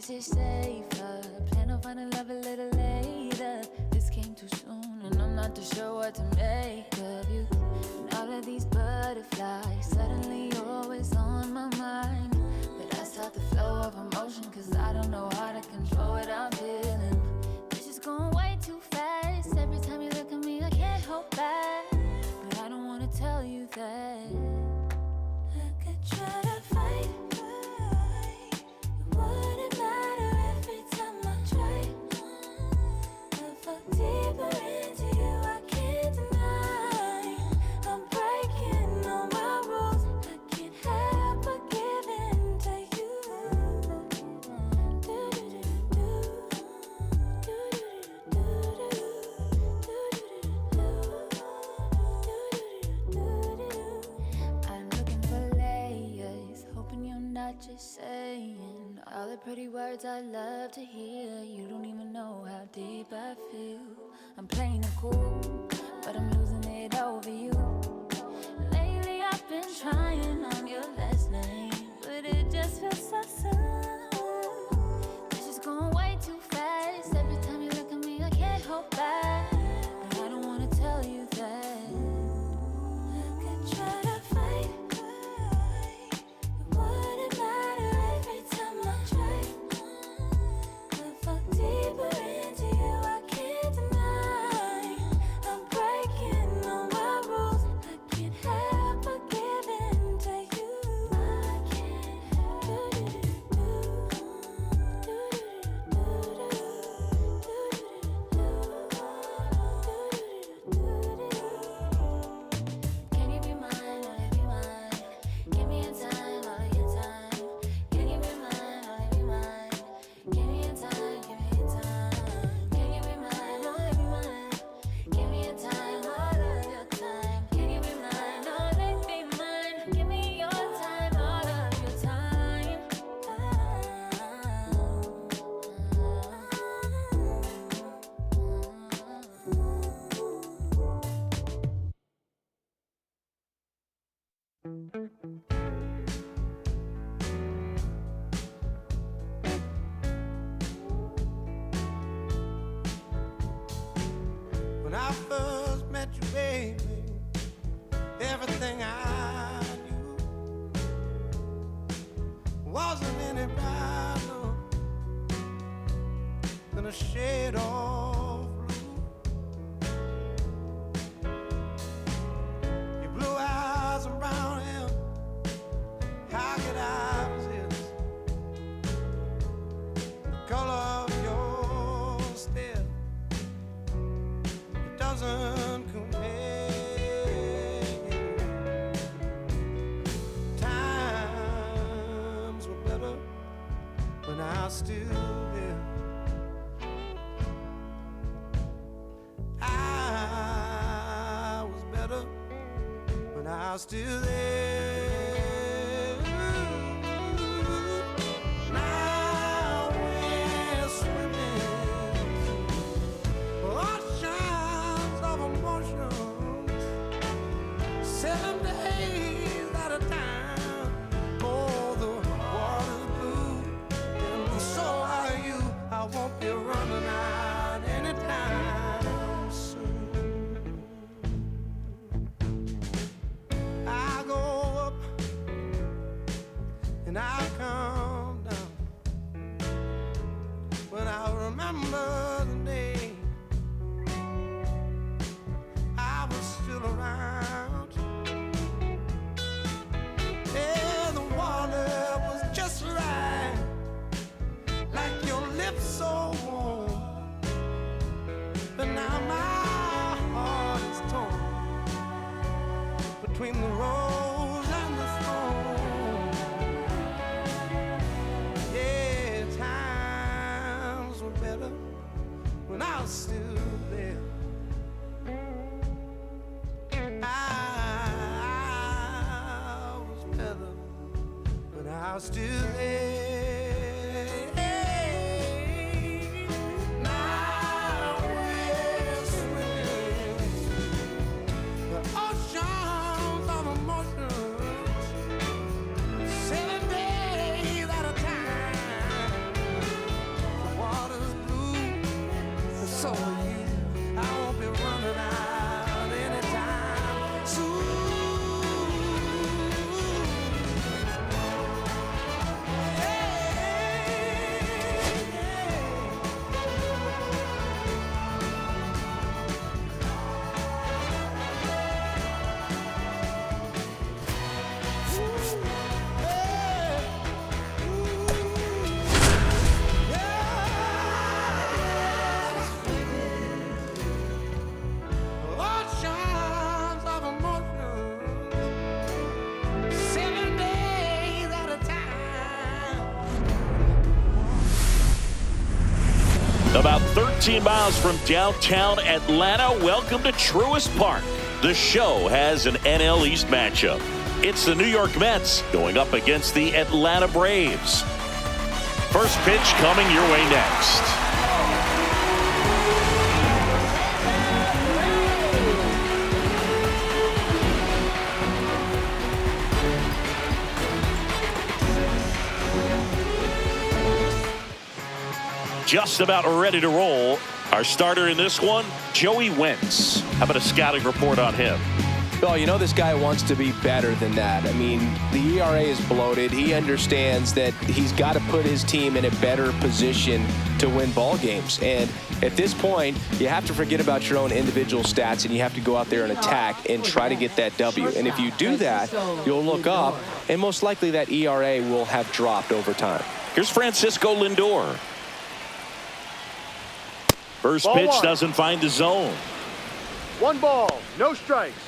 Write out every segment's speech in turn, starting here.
guess it's safer. Plan on finding love a little later. This came too soon, and I'm not too sure what to make of you. And all of these butterflies, suddenly you're always on my mind. But I stop the flow of emotion, cause I don't know how to control what I'm feeling. This is going way too fast. Every time you look at me, I can't hold back. But I don't wanna tell you that I could try to fight. It wouldn't matter every time I try. I fall deeper into you, I can't deny. I'm breaking all my rules. I can't help but give in to you. I'm looking for layers, hoping you're not just saying all the pretty words I love to hear. You don't even know how deep I feel. I'm playing it cool, but I'm losing it over you. Lately I've been trying on your last name, but it just feels so soon. This is going way too fast. Every time you look at me, I can't hold back. But I don't wanna tell you that I could try to fight. It wouldn't matter every time I try. I fall deeper into you, I can't deny. I'm breaking all my rules. I can't help but give in to you. I can't help Can you be mine, only be mine? Give me a time, all of your time. Can you be mine, only be mine? Give me a time, give me a time. Can you be mine, only be mine? Give me a time, all of your time. Can you be mine, only be mine? Give me your time, all of your time. When I first met you, baby, everything I knew wasn't any brighter than a shade of blue. Your blue eyes and brown hair, how could I resist? The color of your stare, it doesn't compare. Times were better when I was still there. I was better when I was still there. Now we're swimming oceans of emotions, 7 days at a time. Oh, the water's blue, and so are you. I won't be running out anytime soon. I go up and I come down, when I remember the day I was still around. Yeah, the water was just right, like your lips so warm. But now my heart is torn between the rose and the thorn. Yeah, times were better when I was still there. I was better when I was still there. Now we're swimming the oceans of emotions, 7 days at a time. 13 miles from downtown Atlanta, welcome to Truist Park. The show has an NL East matchup. It's the New York Mets going up against the Atlanta Braves. First pitch coming your way next. Just about ready to roll. Our starter in this one, Joey Wentz. How about a scouting report on him? Oh, you know this guy wants to be better than that. I mean, the ERA is bloated. He understands that he's got to put his team in a better position to win ball games. And at this point, you have to forget about your own individual stats, and you have to go out there and attack and try to get that W. And if you do that, you'll look up, and most likely that ERA will have dropped over time. Here's Francisco Lindor. First pitch doesn't find the zone. 1 ball, no strikes.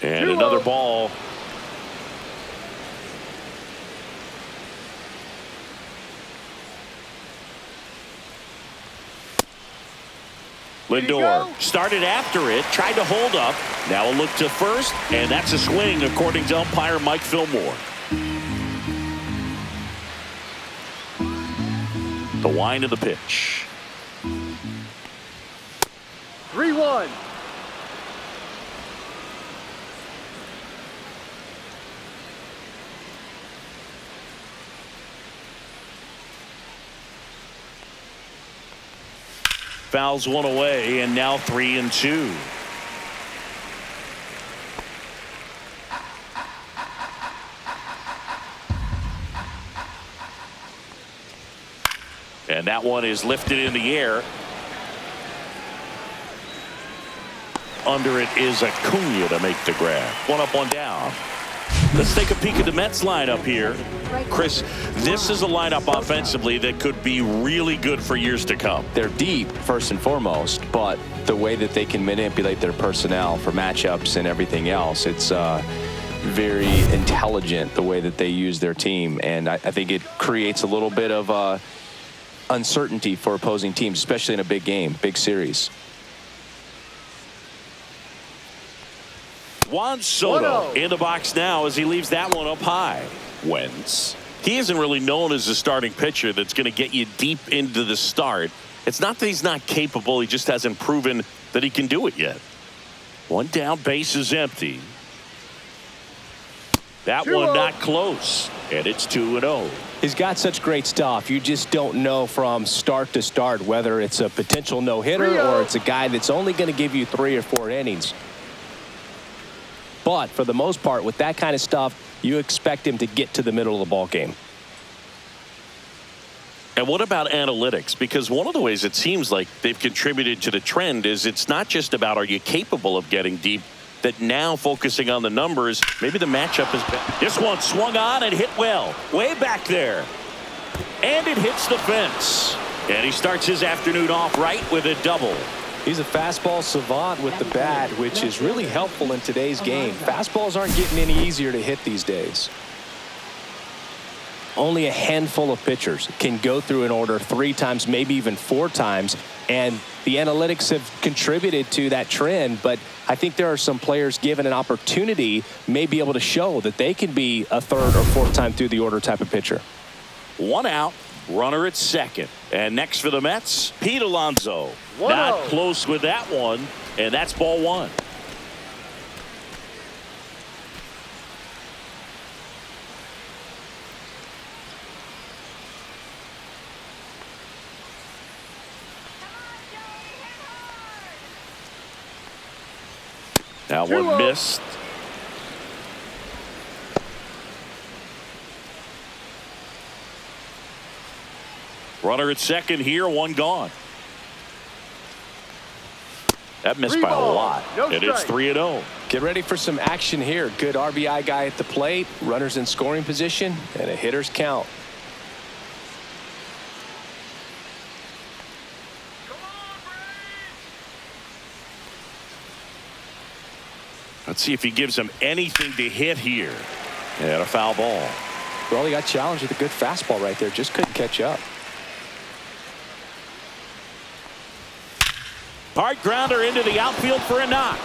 And another ball. Lindor started after it, tried to hold up. Now a look to first, and that's a swing according to umpire Mike Fillmore. The wind of the pitch. 3-1. Fouls one away, and now 3-2. And that one is lifted in the air. Under it is Acuna to make the grab. One up, one down. Let's take a peek at the Mets lineup here. Chris, this is a lineup offensively that could be really good for years to come. They're deep, first and foremost, but the way that they can manipulate their personnel for matchups and everything else, it's very intelligent the way that they use their team. And I think it creates a little bit of uncertainty for opposing teams, especially in a big game, big series. Juan Soto in the box now as he leaves that one up high. Wentz. He isn't really known as a starting pitcher that's going to get you deep into the start. It's not that he's not capable. He just hasn't proven that he can do it yet. One down, base is empty. That one not close. And it's 2-0. He's got such great stuff. You just don't know from start to start whether it's a potential no-hitter or it's a guy that's only going to give you 3 or 4 innings. But for the most part, with that kind of stuff, you expect him to get to the middle of the ball game. And what about analytics? Because one of the ways it seems like they've contributed to the trend is it's not just about are you capable of getting deep, that now focusing on the numbers, maybe the matchup is better. This one swung on and hit well, way back there. And it hits the fence. And he starts his afternoon off right with a double. He's a fastball savant with the bat, which is really helpful in today's game. Fastballs aren't getting any easier to hit these days. Only a handful of pitchers can go through an order 3 times, maybe even 4 times, and the analytics have contributed to that trend. But I think there are some players given an opportunity may be able to show that they can be a 3rd or 4th time through the order type of pitcher. 1 out, runner at second. And next for the Mets, Pete Alonso. Not close with that one, and that's ball 1. That one missed. Runner at second here, 1 gone. That missed by a lot, and it's 3-0. Get ready for some action here. Good RBI guy at the plate, runners in scoring position, and a hitter's count. Let's see if he gives him anything to hit here. And a foul ball. Well, he got challenged with a good fastball right there. Just couldn't catch up. Hard grounder into the outfield for a knock.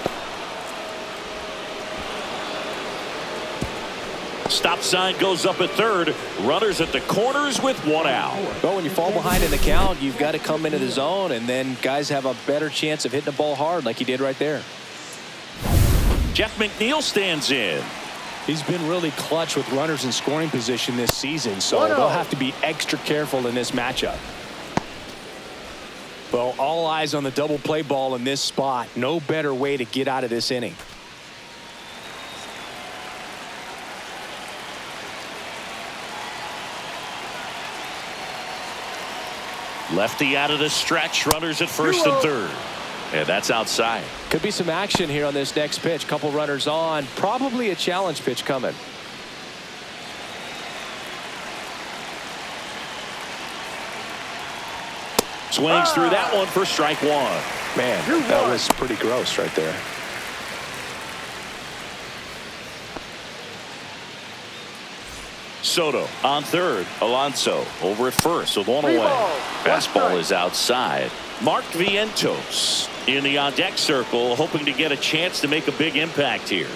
Stop sign goes up at third. Runners at the corners with one out. Well, when you fall behind in the count, you've got to come into the zone, and then guys have a better chance of hitting the ball hard like he did right there. Jeff McNeil stands in. He's been really clutch with runners in scoring position this season, so they'll have to be extra careful in this matchup. Well, all eyes on the double play ball in this spot. No better way to get out of this inning. Lefty out of the stretch. Runners at first and third. And that's outside. Could be some action here on this next pitch. Couple runners on. Probably a challenge pitch coming. Swings through that one for strike one. Man, that was pretty gross right there. Soto on third. Alonso over at first with one away. Fastball is outside. Mark Vientos in the on-deck circle, hoping to get a chance to make a big impact here.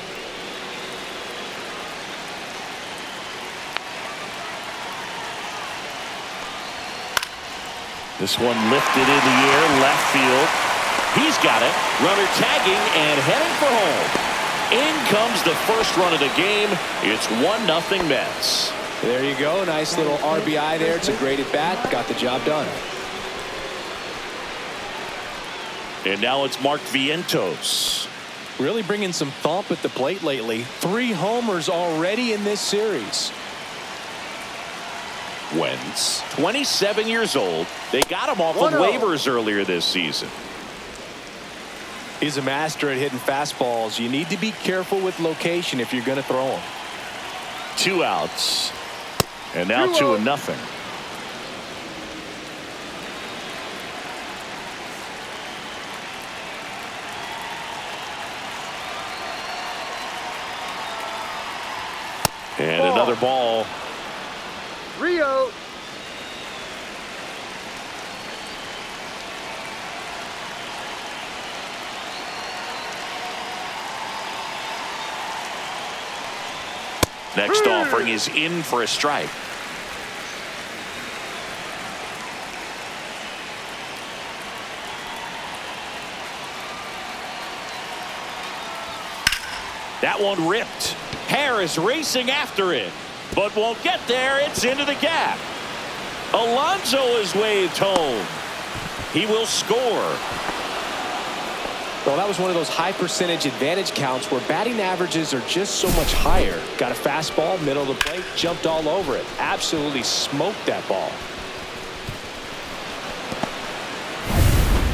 This one lifted in the air, left field. He's got it. Runner tagging and heading for home. In comes the first run of the game. It's 1-0 Mets. There you go. Nice little RBI there. It's a great at bat. Got the job done. And now it's Mark Vientos. Really bringing some thump at the plate lately. 3 homers already in this series. Wentz, 27 years old. They got him off of waivers earlier this season. He's a master at hitting fastballs. You need to be careful with location if you're going to throw him. 2 outs. And now 2-0. And another ball. 3-0. Next offering is in for a strike. That one ripped. Harris racing after it, but won't get there. It's into the gap. Alonso is waved home. He will score. Well, that was one of those high percentage advantage counts where batting averages are just so much higher. Got a fastball, middle of the plate, jumped all over it. Absolutely smoked that ball.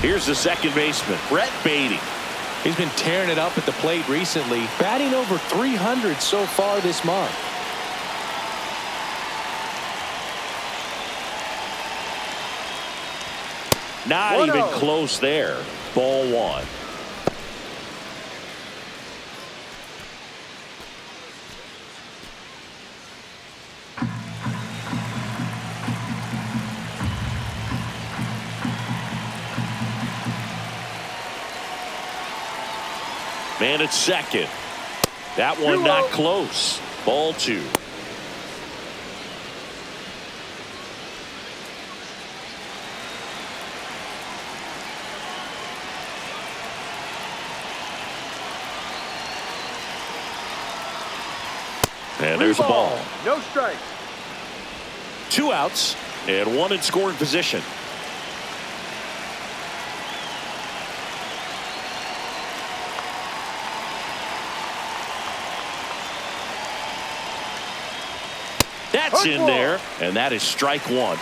Here's the second baseman, Brett Beatty. He's been tearing it up at the plate recently, batting over 300 so far this month. Not even close there. Ball one. Man at second. That one not close. Ball two. And there's a ball. No strike. 2 outs and 1 in scoring position. That's in there, and that is strike one.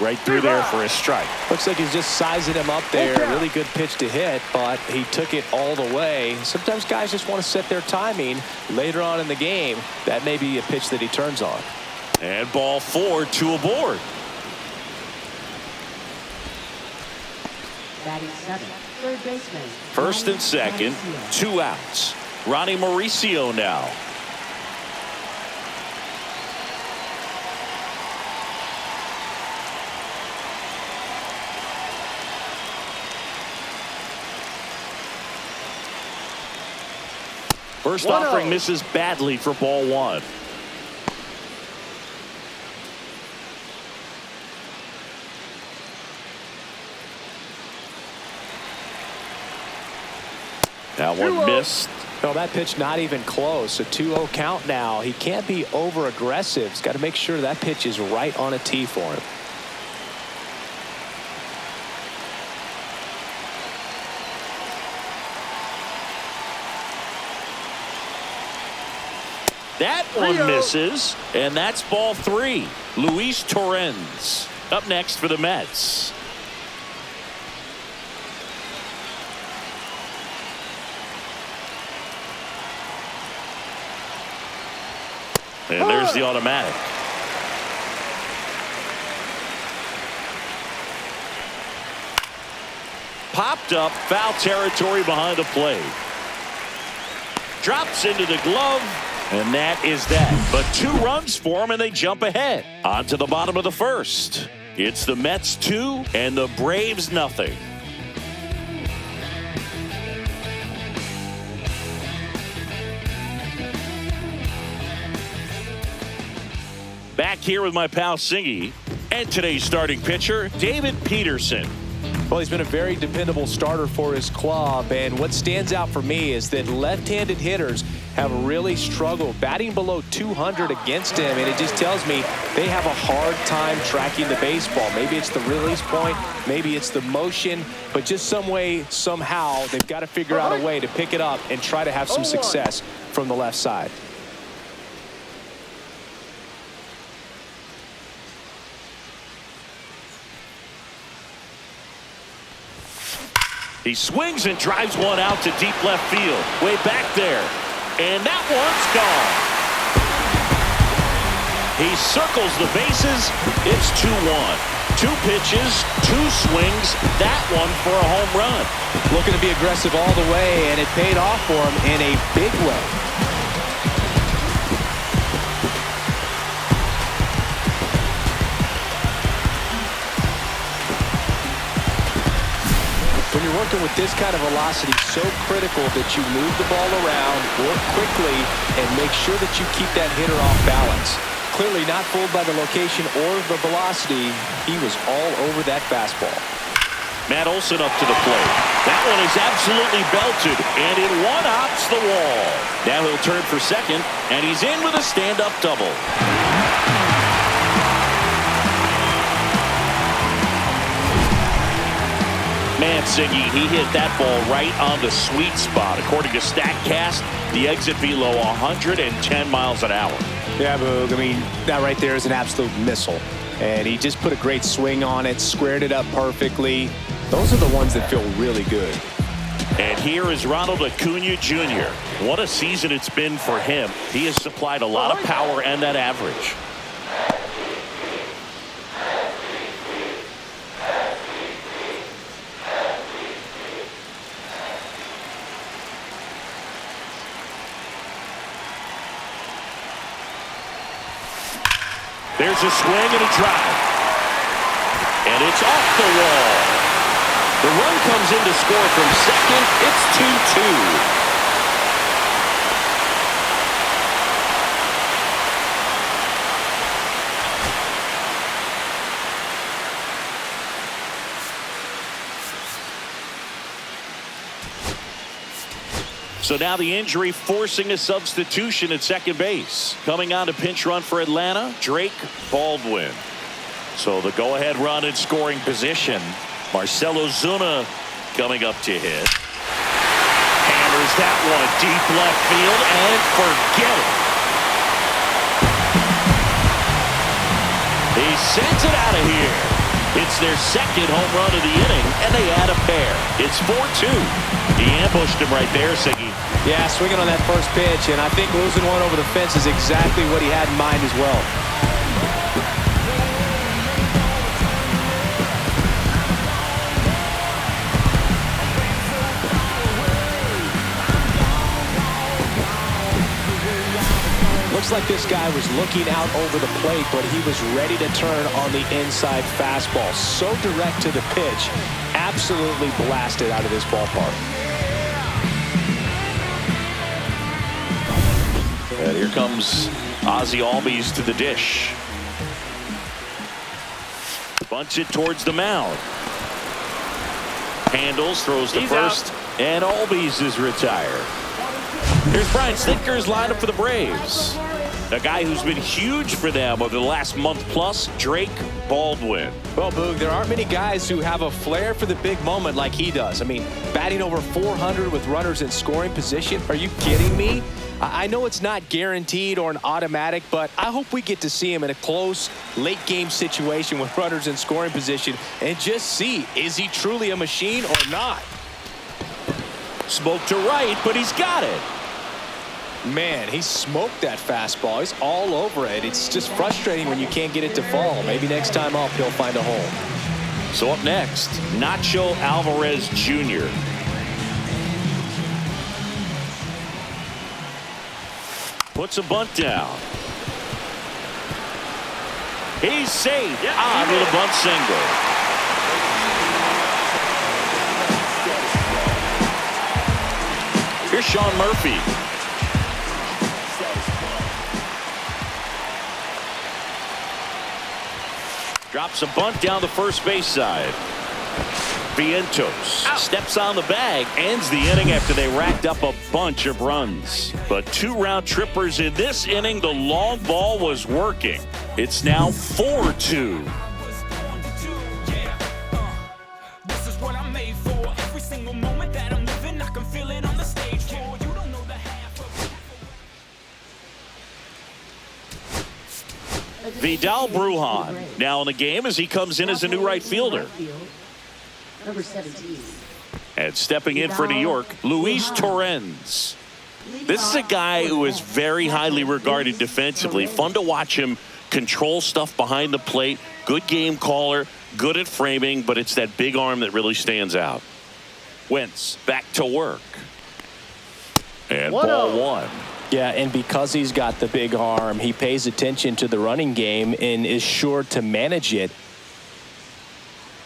Right through there for a strike. Looks like he's just sizing him up there. Really good pitch to hit, but he took it all the way. Sometimes guys just want to set their timing later on in the game. That may be a pitch that he turns on. And ball 4, 2 aboard. Batting 7th, third baseman. First and second, 2 outs. Ronnie Mauricio now. First offering misses badly for ball 1. That one missed. No, that pitch not even close. A 2-0 count now. He can't be over aggressive. He's got to make sure that pitch is right on a tee for him. That one misses, and that's ball 3. Luis Torrens up next for the Mets. And there's the automatic. Popped up, foul territory behind the plate. Drops into the glove, and that is that. But 2 runs for him, and they jump ahead. On to the bottom of the first. It's the Mets 2 and the Braves nothing. Back here with my pal Singy and today's starting pitcher, David Peterson. Well, he's been a very dependable starter for his club, and what stands out for me is that left-handed hitters have really struggled batting below 200 against him, and it just tells me they have a hard time tracking the baseball. Maybe it's the release point, maybe it's the motion, but just some way, somehow, they've got to figure out a way to pick it up and try to have some success from the left side. He swings and drives one out to deep left field. Way back there. And that one's gone. He circles the bases. It's 2-1. 2 pitches, 2 swings. That one for a home run. Looking to be aggressive all the way, and it paid off for him in a big way. When you're working with this kind of velocity, so critical that you move the ball around, work quickly, and make sure that you keep that hitter off balance. Clearly not fooled by the location or the velocity. He was all over that fastball. Matt Olson up to the plate. That one is absolutely belted, and it one-hops the wall. Now he'll turn for second, and he's in with a stand-up double. Man, Siggy, he hit that ball right on the sweet spot. According to StatCast, the exit below 110 miles an hour. Yeah, Boog, I mean, that right there is an absolute missile. And he just put a great swing on it, squared it up perfectly. Those are the ones that feel really good. And here is Ronald Acuna Jr. What a season it's been for him. He has supplied a lot of power and that average. There's a swing and a drive. And it's off the wall. The run comes in to score from second. It's 2-2. So now the injury forcing a substitution at second base. Coming on to pinch run for Atlanta, Drake Baldwin. So the go-ahead run in scoring position. Marcell Ozuna coming up to hit. Hammers that one deep left field and forget it. He sends it out of here. It's their second home run of the inning, and they add a pair. It's 4-2. He ambushed him right there, Siggy. Yeah, swinging on that first pitch, and I think losing one over the fence is exactly what he had in mind as well. Looks like this guy was looking out over the plate, but he was ready to turn on the inside fastball. So direct to the pitch. Absolutely blasted out of this ballpark. And here comes Ozzie Albies to the dish. Bunts it towards the mound. Handles, throws to first, and Albies is retired. Here's Brian Snitker's lineup for the Braves. A guy who's been huge for them over the last month plus, Drake Baldwin. Well, Boog, there aren't many guys who have a flair for the big moment like he does. I mean, batting over 400 with runners in scoring position. Are you kidding me? I know it's not guaranteed or an automatic, but I hope we get to see him in a close, late-game situation with runners in scoring position and just see, is he truly a machine or not? Smoke to right, but he's got it. Man, he smoked that fastball. He's all over it. It's just frustrating when you can't get it to fall. Maybe next time up, he'll find a hole. So up next, Nacho Alvarez Jr. Puts a bunt down. He's safe. With a bunt single. Here's Sean Murphy. Drops a bunt down the first base side. Vientos steps on the bag, ends the inning after they racked up a bunch of runs. But 2 round trippers in this inning. The long ball was working. It's now 4-2. Vidal Brujan now in the game as he comes in as a new right fielder. Number 17. And stepping in for New York, Luis Torrens. This is a guy who is very highly regarded defensively. Fun to watch him control stuff behind the plate. Good game caller, good at framing, but it's that big arm that really stands out. Wentz back to work. And ball 1. Yeah, and because he's got the big arm, he pays attention to the running game and is sure to manage it.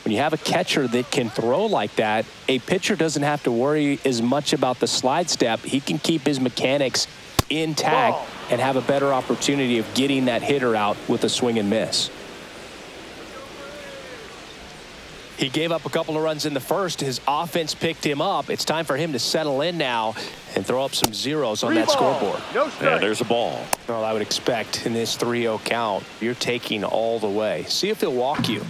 When you have a catcher that can throw like that, a pitcher doesn't have to worry as much about the slide step. He can keep his mechanics intact and have a better opportunity of getting that hitter out with a swing and miss. He gave up a couple of runs in the first. His offense picked him up. It's time for him to settle in now and throw up some zeros on that scoreboard. No strike. And there's a ball. Well, I would expect in this 3-0 count, you're taking all the way. See if he'll walk you.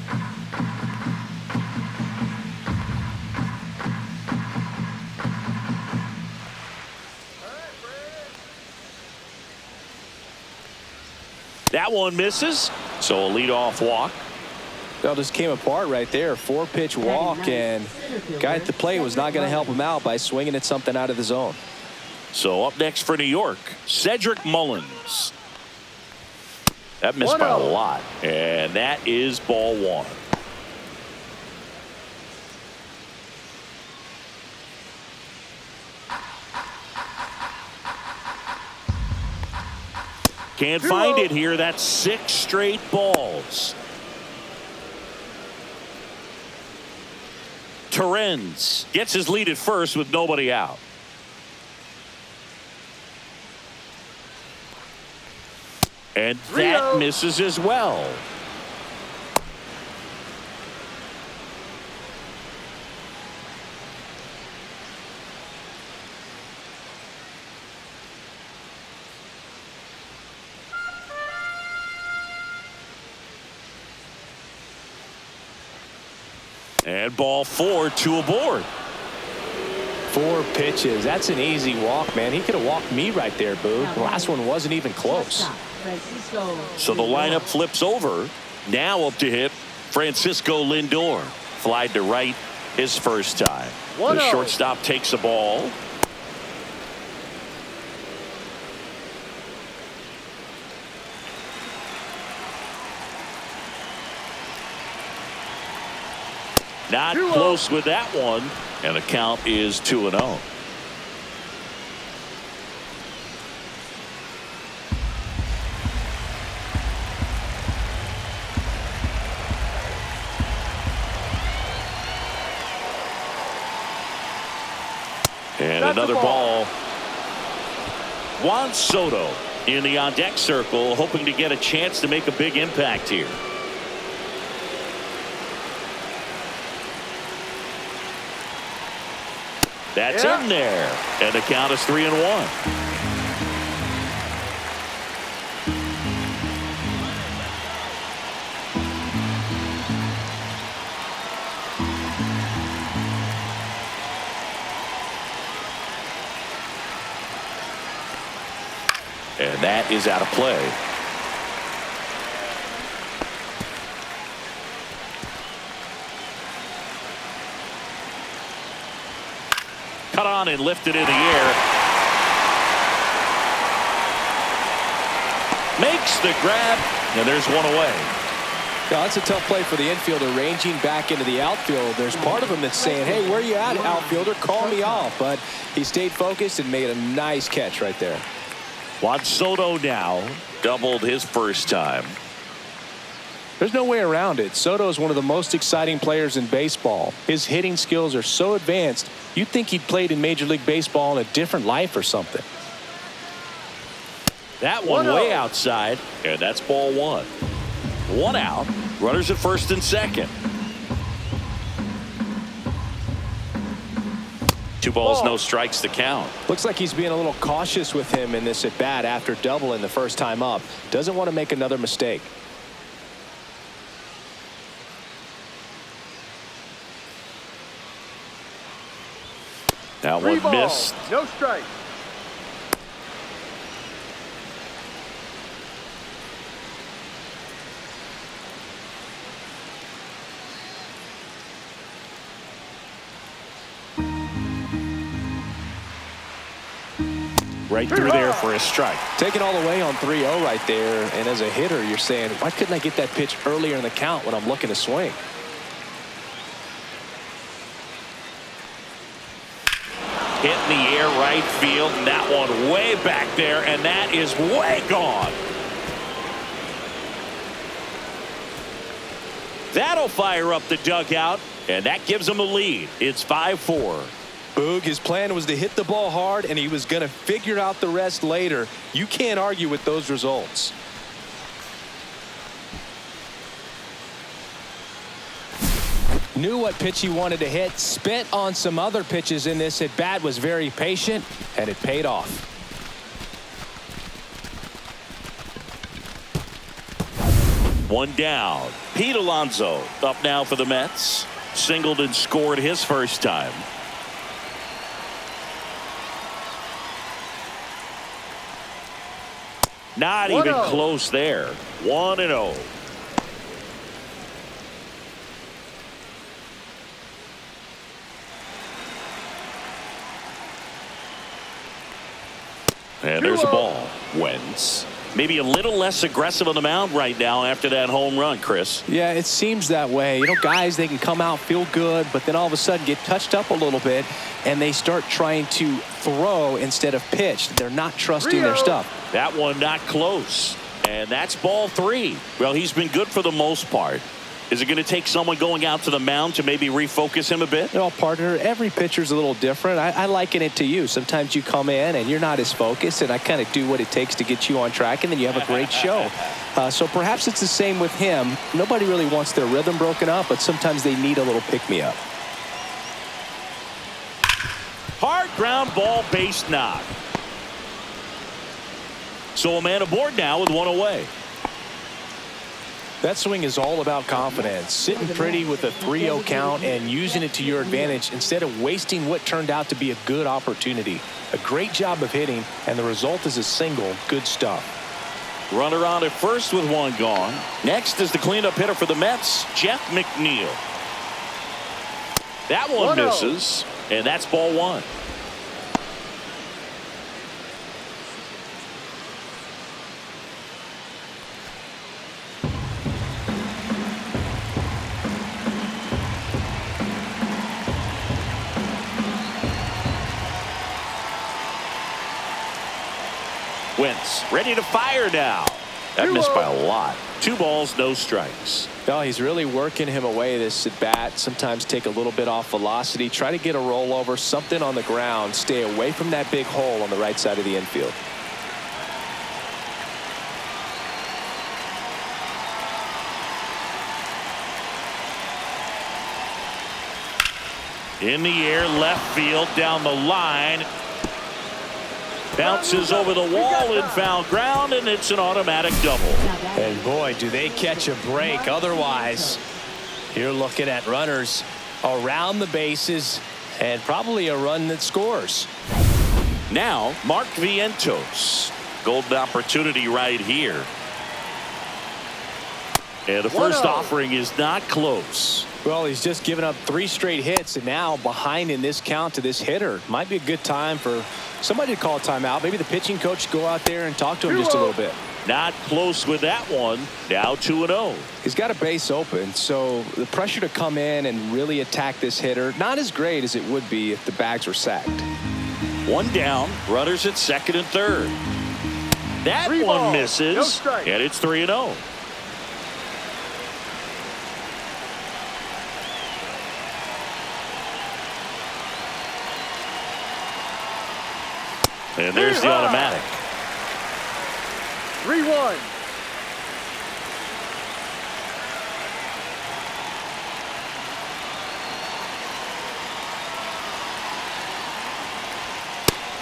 That one misses, so a leadoff walk. Well, just came apart right there. 4-pitch walk, and guy at the plate was not going to help him out by swinging at something out of the zone. So up next for New York, Cedric Mullins. That missed by a lot, and that is ball 1. Can't find it here. That's 6 straight balls. Torrens gets his lead at first with nobody out. And that misses as well. And ball 4, 2 aboard. 4 pitches. That's an easy walk, man. He could have walked me right there, Boo. The last one wasn't even close. So the lineup flips over. Now up to hit Francisco Lindor. Flied to right his first time. The shortstop takes the ball. Not 2-0. close with that one. And the count is 2-0. And That's another the ball. ball. Juan Soto in the on-deck circle, hoping to get a chance to make a big impact here. That's in there. And the count is 3-1. And that is out of play. Cut on and lifted in the air. Makes the grab, and there's one away. Now, that's a tough play for the infielder, ranging back into the outfield. There's part of him that's saying, hey, where you at, outfielder? Call me off. But he stayed focused and made a nice catch right there. Juan Soto now doubled his first time. There's no way around it. Soto is one of the most exciting players in baseball. His hitting skills are so advanced, you'd think he'd played in Major League Baseball in a different life or something. That one way outside, and that's ball one. One out. Runners at first and second. 2 balls, no strikes to count. Looks like he's being a little cautious with him in this at bat after doubling the first time up. Doesn't want to make another mistake. That 3 one balls, missed. no strike. Right through there for a strike. Taking all the way on 3-0 right there. And as a hitter, you're saying, why couldn't I get that pitch earlier in the count when I'm looking to swing? Hit in the air right field, and that one way back there, and that is way gone. That'll fire up the dugout, and that gives them a lead. It's 5-4. Boog, his plan was to hit the ball hard, and he was going to figure out the rest later. You can't argue with those results. Knew what pitch he wanted to hit, spent on some other pitches in this at bat, was very patient, and it paid off. One down. Pete Alonso up now for the Mets. Singled and scored his first time. Not even close there. 1-0. And there's a ball. Wentz. Maybe a little less aggressive on the mound right now after that home run, Chris. Yeah, it seems that way. You know, guys, they can come out, feel good, but then all of a sudden get touched up a little bit, and they start trying to throw instead of pitch. They're not trusting their stuff. That one not close. And that's ball 3. Well, he's been good for the most part. Is it going to take someone going out to the mound to maybe refocus him a bit? Well, partner, every pitcher's a little different. I liken it to you. Sometimes you come in and you're not as focused, and I kind of do what it takes to get you on track, and then you have a great show. So perhaps it's the same with him. Nobody really wants their rhythm broken up, but sometimes they need a little pick-me-up. Hard ground ball, base knock. So a man aboard now with one away. That swing is all about confidence. Sitting pretty with a 3-0 count and using it to your advantage instead of wasting what turned out to be a good opportunity. A great job of hitting, and the result is a single. Good stuff. Runner on at first with one gone. Next is the cleanup hitter for the Mets, Jeff McNeil. That one misses, and that's ball 1. Wentz ready to fire now. That missed by a lot. 2 balls, no strikes. No, he's really working him away this at bat. Sometimes take a little bit off velocity. Try to get a rollover, something on the ground. Stay away from that big hole on the right side of the infield. In the air, left field, down the line. Bounces over the wall and foul ground, and it's an automatic double. And boy, do they catch a break. Otherwise, you're looking at runners around the bases and probably a run that scores. Now, Mark Vientos. Golden opportunity right here. And the first offering is not close. Well, he's just given up 3 straight hits, and now behind in this count to this hitter. Might be a good time for somebody to call a timeout. Maybe the pitching coach go out there and talk to him just a little bit. Not close with that one. Now 2-0. He's got a base open, so the pressure to come in and really attack this hitter, not as great as it would be if the bags were sacked. 1 down, runners at second and third. That one misses, and it's 3-0. And there's the automatic. 3-1.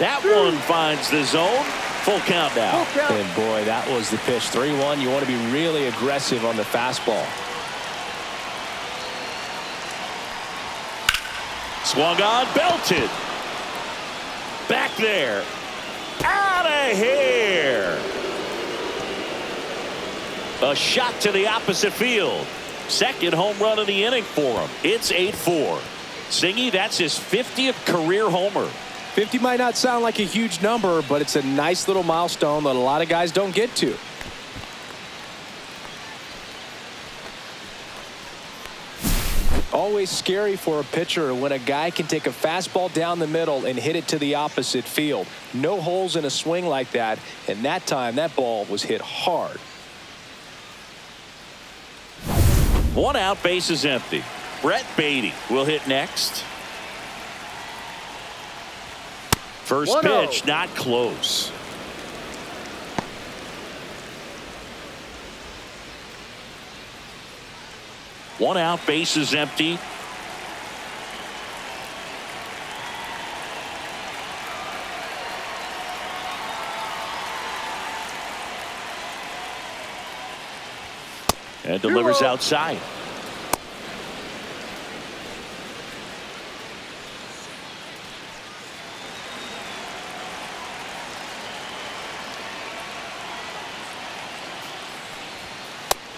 That one finds the zone. Full count now. And boy, that was the pitch. 3-1. You want to be really aggressive on the fastball. Swung on, belted. Back there. Out of here. A shot to the opposite field. Second home run of the inning for him. It's 8-4. Singy, that's his 50th career homer. 50 might not sound like a huge number, but it's a nice little milestone that a lot of guys don't get to. Always scary for a pitcher when a guy can take a fastball down the middle and hit it to the opposite field. No holes in a swing like that, and that time that ball was hit hard. 1 out, base is empty. Brett Beatty will hit next. First pitch, not close. One out, base is empty. And delivers outside.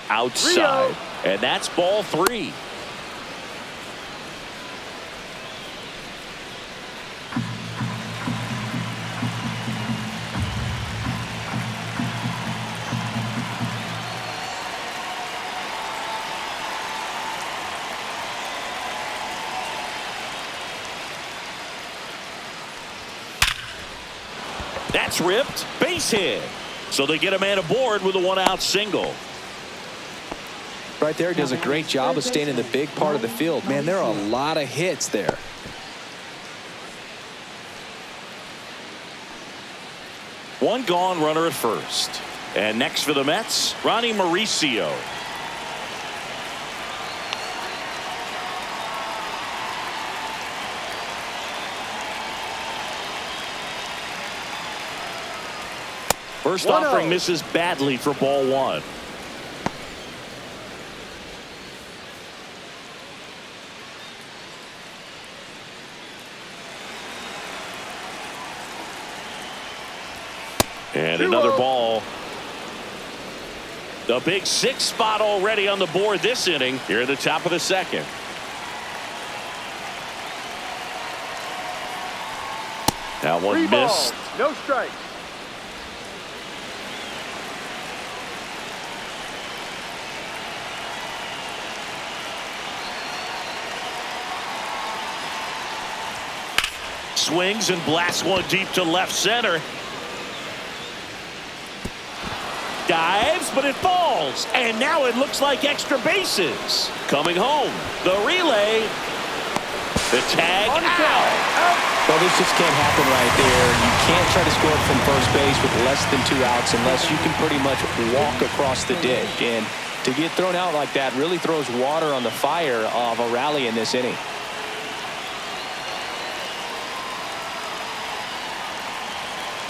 Outside. And that's ball 3. That's ripped. Base hit. So they get a man aboard with a 1-out single. Right there, does a great job of staying in the big part of the field. Man, there are a lot of hits there. One gone, runner at first. And next for the Mets, Ronnie Mauricio. First offering misses badly for ball 1. And another ball. The big 6th spot already on the board this inning here at the top of the second. That one missed. No strikes. Swings and blasts one deep to left center. dives, but it falls. And now it looks like extra bases. Coming home, the relay. The tag out. Well, this just can't happen right there. You can't try to score from first base with less than 2 outs unless you can pretty much walk across the ditch. And to get thrown out like that really throws water on the fire of a rally in this inning.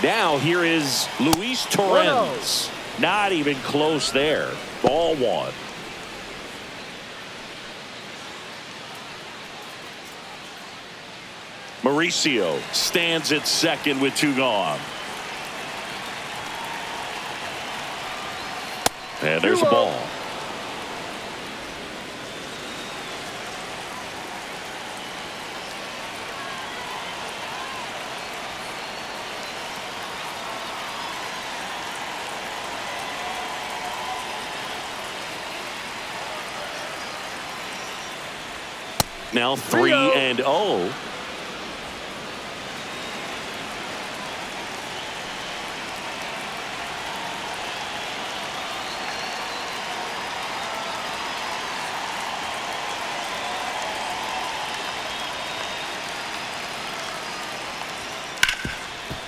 Now here is Luis Torrens. Not even close there. Ball 1. Mauricio stands at second with 2 gone. And there's a ball. Now 3-0.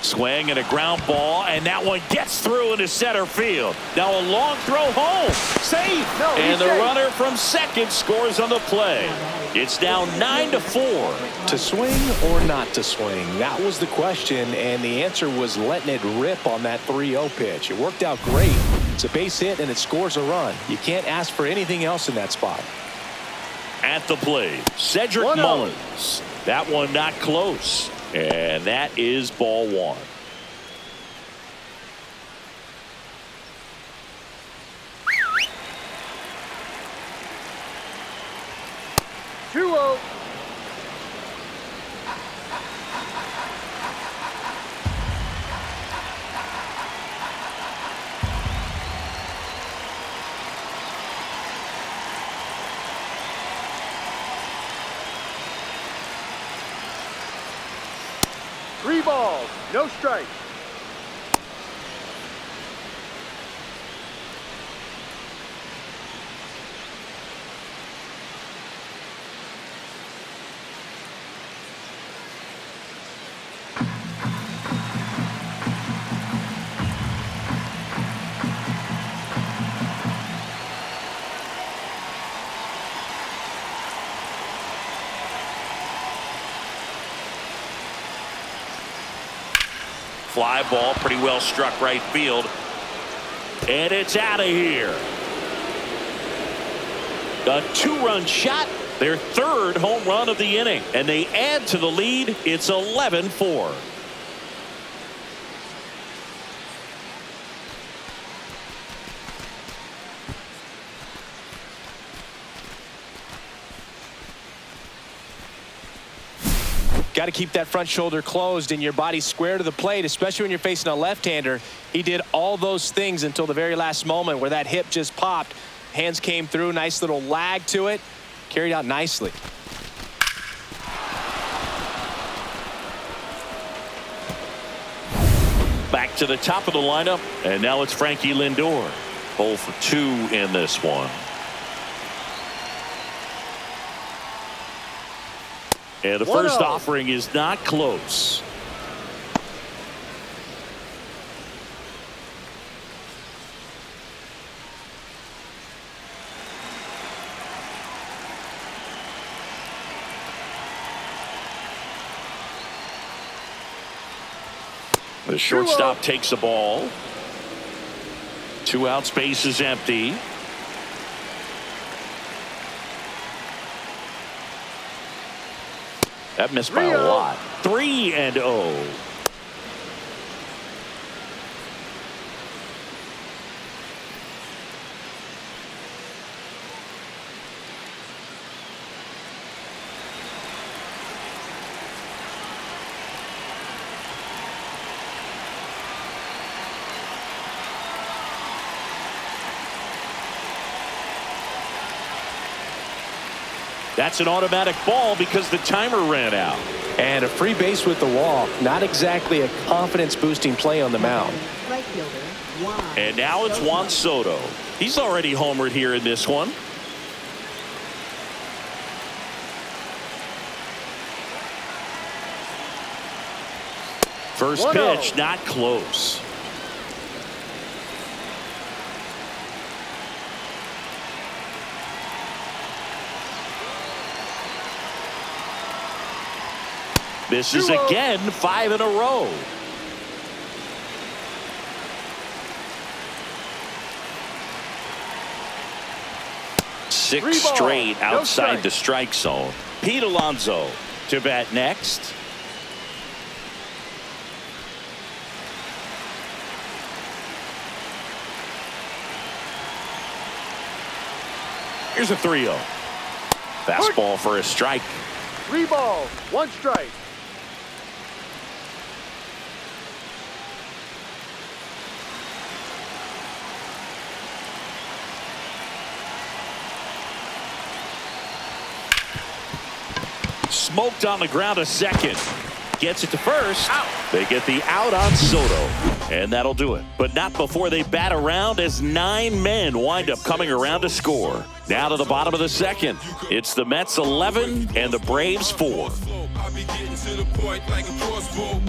Swing and a ground ball, and that one gets through into center field. Now a long throw home. Safe. And the runner from second scores on the play. It's now 9-4. To swing or not to swing? That was the question, and the answer was letting it rip on that 3-0 pitch. It worked out great. It's a base hit, and it scores a run. You can't ask for anything else in that spot. At the plate, Cedric Mullins. That one not close. And that is ball 1. Three balls, no strikes. Fly ball, pretty well struck right field. And it's out of here. A 2-run shot, their 3rd home run of the inning. And they add to the lead. It's 11-4. Got to keep that front shoulder closed and your body square to the plate, especially when you're facing a left-hander. He did all those things until the very last moment where that hip just popped. Hands came through, nice little lag to it. Carried out nicely. Back to the top of the lineup, and now it's Frankie Lindor. 0 for 2 in this one. And the first offering is not close. The shortstop takes the ball. 2 out, space is empty. That missed by a lot. 3-0. That's an automatic ball because the timer ran out. And a free base with the walk. Not exactly a confidence-boosting play on the mound. Right fielder, 1. And now it's Juan Soto. He's already homered here in this one. First pitch, not close. Misses again, 5 in a row. Six straight outside the strike zone. Pete Alonso to bat next. Here's a 3-0. Fastball for a strike. 3 balls, 1 strike. Smoked on the ground to second. Gets it to first. Out. They get the out on Soto. And that'll do it. But not before they bat around as 9 men wind up coming around to score. Now to the bottom of the second. It's the Mets 11 and the Braves 4. I'll be getting to the point like a crossbow.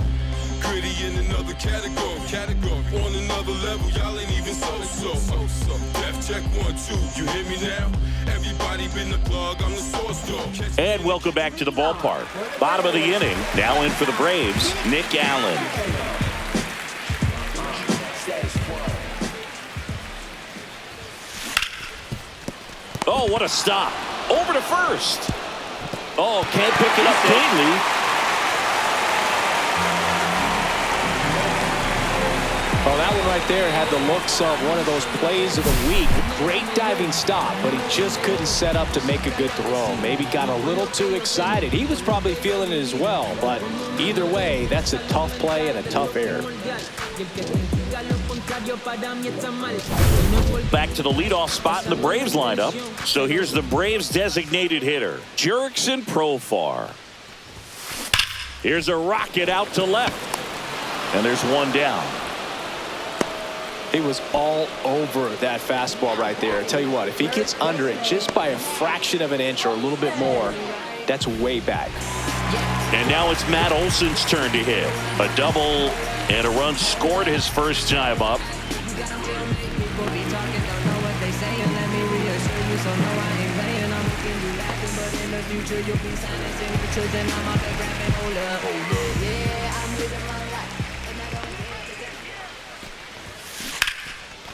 Gritty in another category. On another level, y'all ain't even so. Left check 1, 2. You hear me now? Everybody been the plug, I'm the source though. And welcome back to the ballpark. Bottom of the inning. Now in for the Braves, Nick Allen. Oh, what a stop. Over to first. Oh, can't pick it up cleanly. Well, that one right there had the looks of one of those plays of the week. Great diving stop, but he just couldn't set up to make a good throw. Maybe got a little too excited. He was probably feeling it as well, but either way, that's a tough play and a tough error. Back to the leadoff spot in the Braves lineup. So here's the Braves designated hitter, Jurickson Profar. Here's a rocket out to left. And there's one down. He was all over that fastball right there. I tell you what, if he gets under it just by a fraction of an inch or a little bit more, that's way back. And now it's Matt Olson's turn to hit. A double and a run scored his first time up.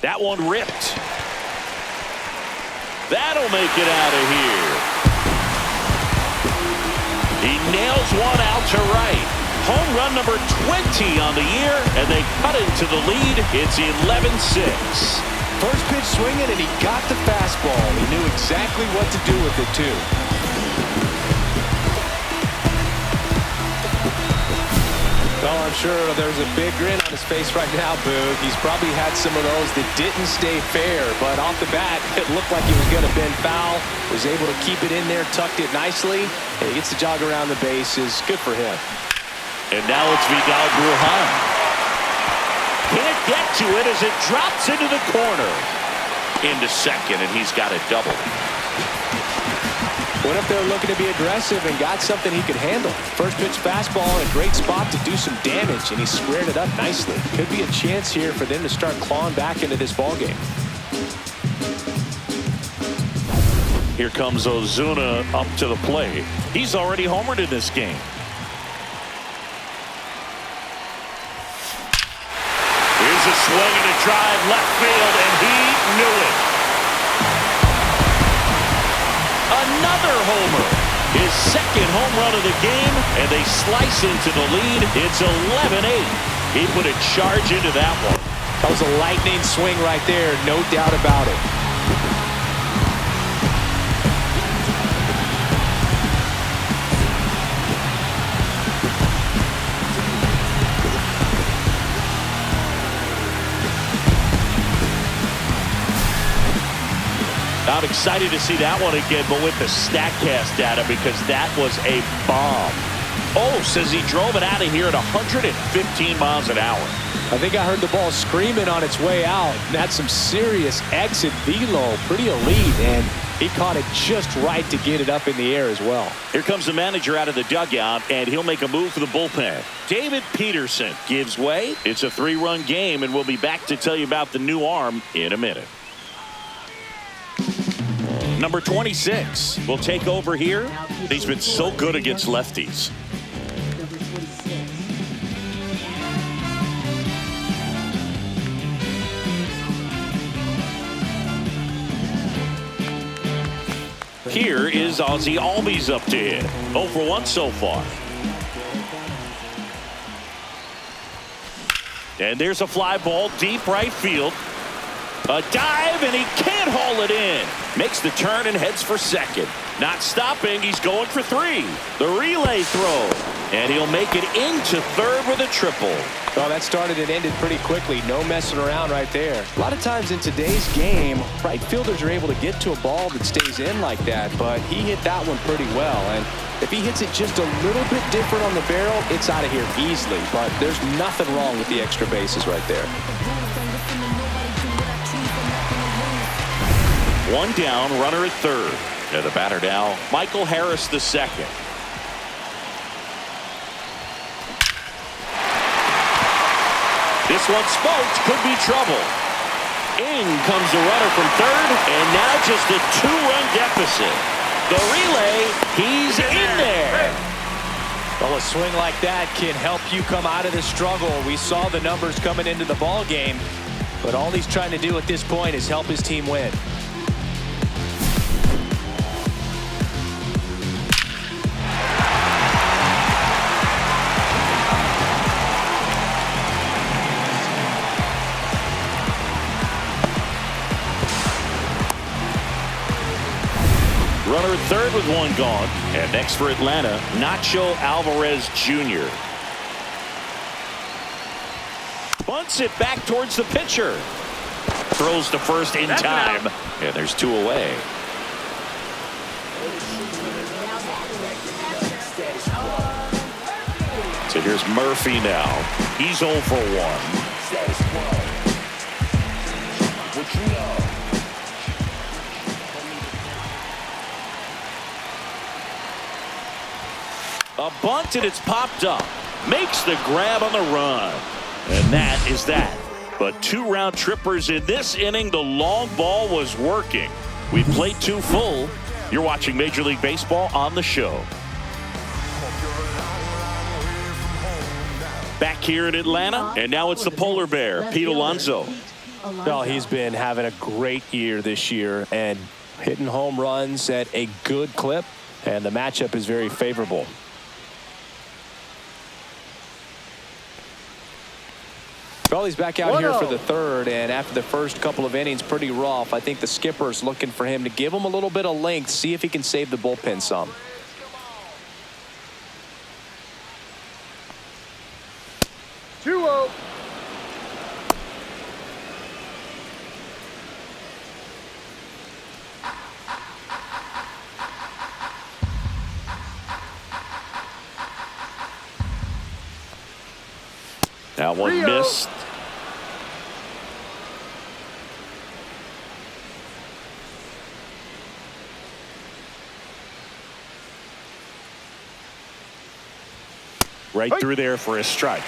That one ripped. That'll make it out of here. He nails one out to right. Home run number 20 on the year, and they cut into the lead. It's 11-6. First pitch swinging, and he got the fastball. He knew exactly what to do with it, too. Well, I'm sure there's a big grin on his face right now, Boog. He's probably had some of those that didn't stay fair, but off the bat, it looked like he was going to bend foul. Was able to keep it in there, tucked it nicely, and he gets the jog around the bases. Good for him. And now it's Vidal Brujan. Can't get to it as it drops into the corner. Into second, and he's got a double. What if they're looking to be aggressive and got something he could handle? First pitch fastball in a great spot to do some damage, and he squared it up nicely. Could be a chance here for them to start clawing back into this ball game. Here comes Ozuna up to the plate. He's already homered in this game. Here's a swing and a drive left field, and he knew it. Another homer. His second home run of the game, and they slice into the lead. It's 11-8. He put a charge into that one. That was a lightning swing right there, no doubt about it. I'm excited to see that one again, but with the StatCast data, because that was a bomb. Oh, says he drove it out of here at 115 miles an hour. I think I heard the ball screaming on its way out. That's some serious exit velo, pretty elite, and he caught it just right to get it up in the air as well. Here comes the manager out of the dugout, and he'll make a move for the bullpen. David Peterson gives way. It's a 3-run game, and we'll be back to tell you about the new arm in a minute. Number 26 will take over here. He's been so good against lefties. Number 26. Here is Ozzie Albies up to hit. 0 for 1 so far. And there's a fly ball deep right field. A dive, and he can't haul it in. Makes the turn and heads for second. Not stopping, he's going for 3. The relay throw, and he'll make it into third with a triple. Oh, that started and ended pretty quickly. No messing around right there. A lot of times in today's game, right fielders are able to get to a ball that stays in like that, but he hit that one pretty well. And if he hits it just a little bit different on the barrel, it's out of here easily. But there's nothing wrong with the extra bases right there. 1 down, runner at third. And the batter now, Michael Harris the second. This one smoked, could be trouble. In comes the runner from third, and now just a 2-run deficit. The relay, he's in there. Well, a swing like that can help you come out of the struggle. We saw the numbers coming into the ball game, but all he's trying to do at this point is help his team win. Runner at third with 1 gone. And next for Atlanta, Nacho Alvarez Jr. Bunts it back towards the pitcher. Throws to first in time. And there's 2 away. So here's Murphy now. He's 0 for 1. A bunt, and it's popped up. Makes the grab on the run. And that is that. But 2 round trippers in this inning. The long ball was working. We played 2 full. You're watching Major League Baseball on the show. Back here in Atlanta, and now it's the polar bear, Pete Alonso. Well, he's been having a great year this year and hitting home runs at a good clip, and the matchup is very favorable. Well, he's back out here for the third, and after the first couple of innings, pretty rough. I think the skipper's looking for him to give him a little bit of length, see if he can save the bullpen some. That one missed. Right through there for a strike.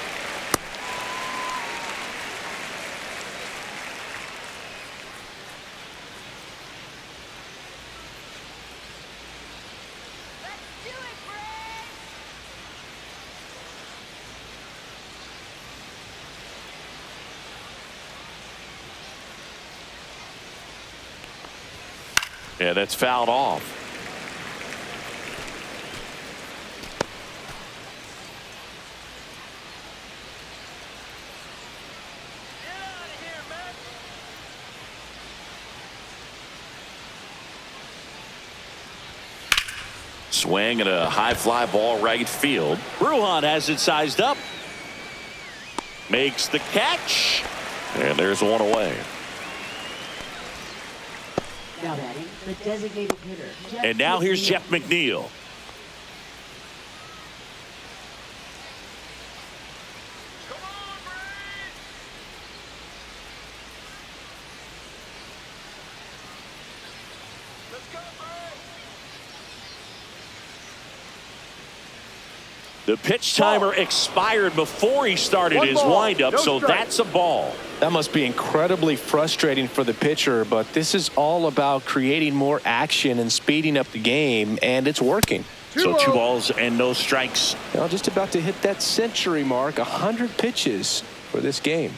Yeah, that's fouled off. Swing and a high fly ball right field. Bruhan has it sized up. Makes the catch. And there's one away. Now batting, the designated hitter. And now here's Jeff McNeil. The pitch timer expired before he started One his ball, windup, no so strike. that's a ball. That must be incredibly frustrating for the pitcher, but this is all about creating more action and speeding up the game, and it's working. So 2 balls and no strikes. Well, just about to hit that century mark, 100 pitches for this game.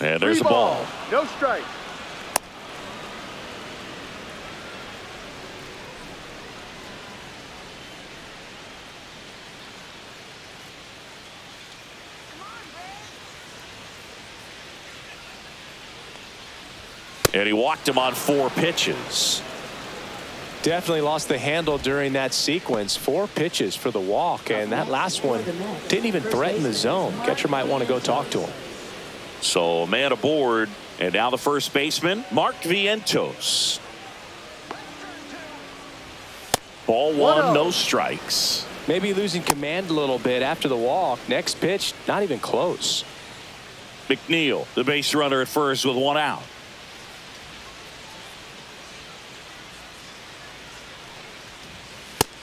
And there's a ball. No strike. And he walked him on 4 pitches. Definitely lost the handle during that sequence. 4 pitches for the walk, and that last one didn't even threaten the zone. Catcher might want to go talk to him. So a man aboard, and now the first baseman, Mark Vientos. Ball 1, no strikes. Maybe losing command a little bit after the walk. Next pitch, not even close. McNeil, the base runner at first with 1 out.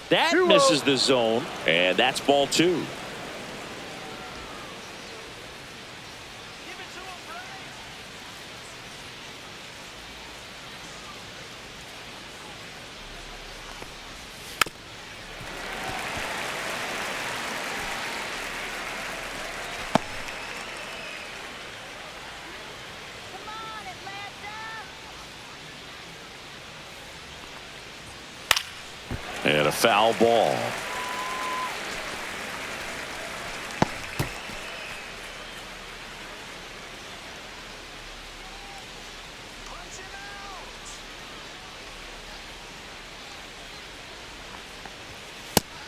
That misses the zone, and that's ball 2. And a foul ball.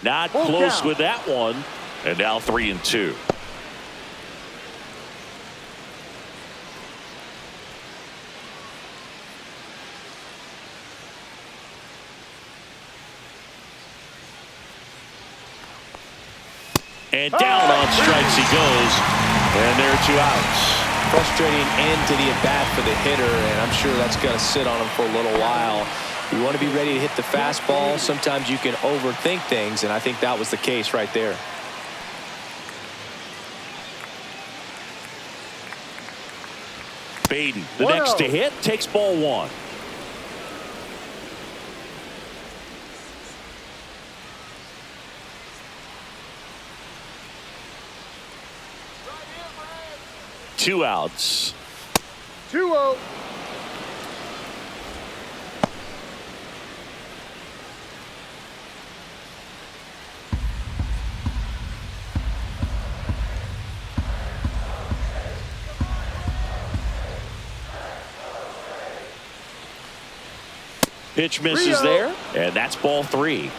Not close with that one. And now 3-2. And down on strikes he goes. And there are 2 outs. Frustrating end to the at-bat for the hitter, and I'm sure that's going to sit on him for a little while. You want to be ready to hit the fastball. Sometimes you can overthink things, and I think that was the case right there. Baden, the next to hit, takes ball 1. Two outs. 2-0. Pitch misses there, and that's ball 3.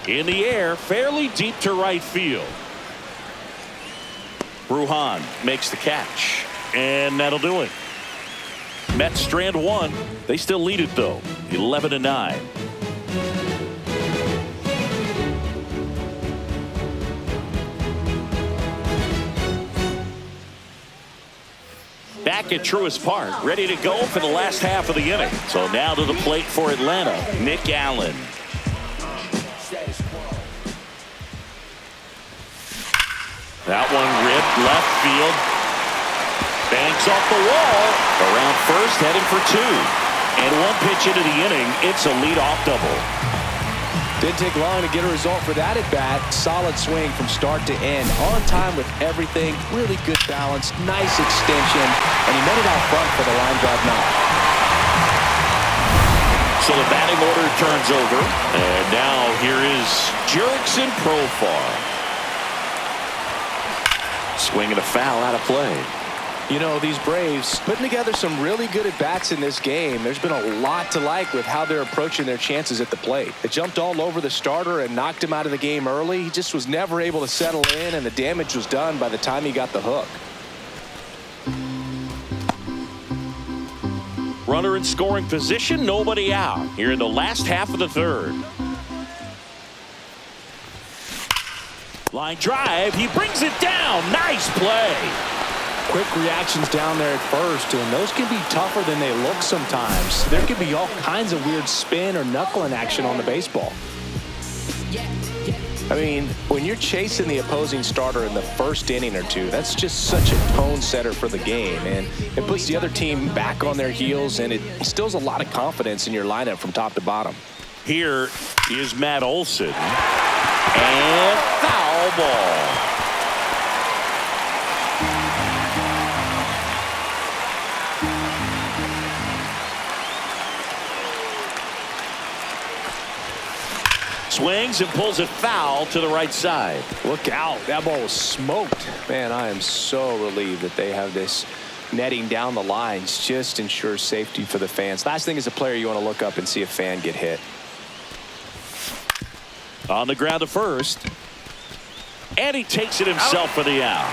In the air, fairly deep to right field. Bruhan makes the catch, and that'll do it. Mets strand 1. They still lead it though, 11-9. Back at Truist Park, ready to go for the last half of the inning. So now to the plate for Atlanta, Nick Allen. That one ripped left field. Bangs off the wall. Around first, heading for 2. And 1 pitch into the inning, it's a leadoff double. Didn't take long to get a result for that at bat. Solid swing from start to end. On time with everything. Really good balance. Nice extension. And he met it out front for the line drive knock. So the batting order turns over. And now here is Jurickson Profar. Swinging a foul out of play. You know, these Braves putting together some really good at-bats in this game. There's been a lot to like with how they're approaching their chances at the plate. They jumped all over the starter and knocked him out of the game early. He just was never able to settle in, and the damage was done by the time he got the hook. Runner in scoring position, nobody out here in the last half of the third. Line drive. He brings it down. Nice play. Quick reactions down there at first, and those can be tougher than they look sometimes. There could be all kinds of weird spin or knuckling action on the baseball. I mean, when you're chasing the opposing starter in the first inning or two, that's just such a tone setter for the game, and it puts the other team back on their heels, and it instills a lot of confidence in your lineup from top to bottom. Here is Matt Olson. And foul ball. Swings and pulls it foul to the right side. Look out. That ball was smoked. Man, I am so relieved that they have this netting down the lines. Just ensures safety for the fans. Last thing as a player, you want to look up and see a fan get hit. On the ground to first. And he takes it himself for the out.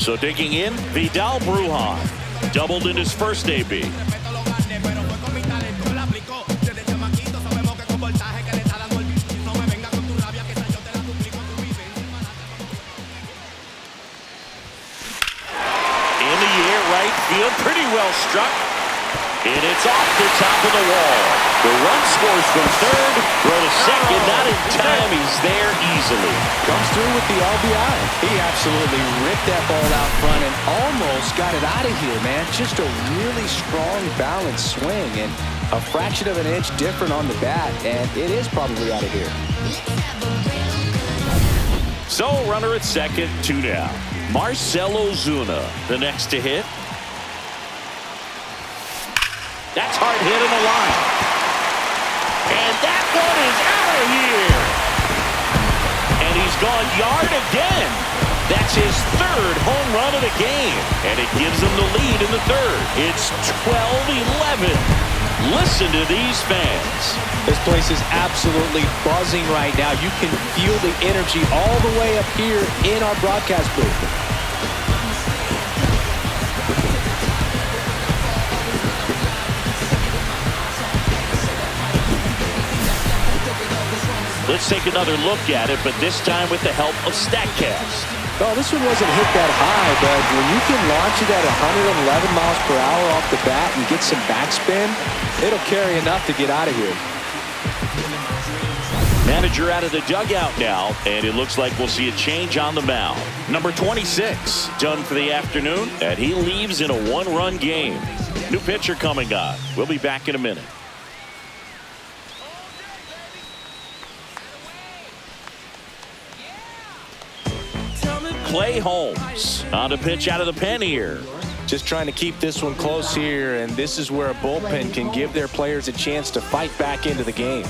So digging in, Vidal Brujan doubled in his first AB. Field pretty well struck, and it's off the top of the wall. The run scores from third, throw to second, not in time. He's there easily. Comes through with the RBI. He absolutely ripped that ball out front and almost got it out of here, man. Just a really strong, balanced swing, and a fraction of an inch different on the bat, and it is probably out of here. So runner at second, 2 down. Marcell Ozuna, the next to hit. That's hard hit in the line. And that one is out of here. And he's gone yard again. That's his third home run of the game. And it gives them the lead in the third. It's 12-11. Listen to these fans. This place is absolutely buzzing right now. You can feel the energy all the way up here in our broadcast booth. Let's take another look at it, but this time with the help of StatCast. Oh, this one wasn't hit that high, but when you can launch it at 111 miles per hour off the bat and get some backspin, it'll carry enough to get out of here. Manager out of the dugout now, and it looks like we'll see a change on the mound. Number 26 done for the afternoon, and he leaves in a one-run game. New pitcher coming on. We'll be back in a minute. Clay Holmes on a pitch out of the pen here. Just trying to keep this one close here, and this is where a bullpen can give their players a chance to fight back into the game.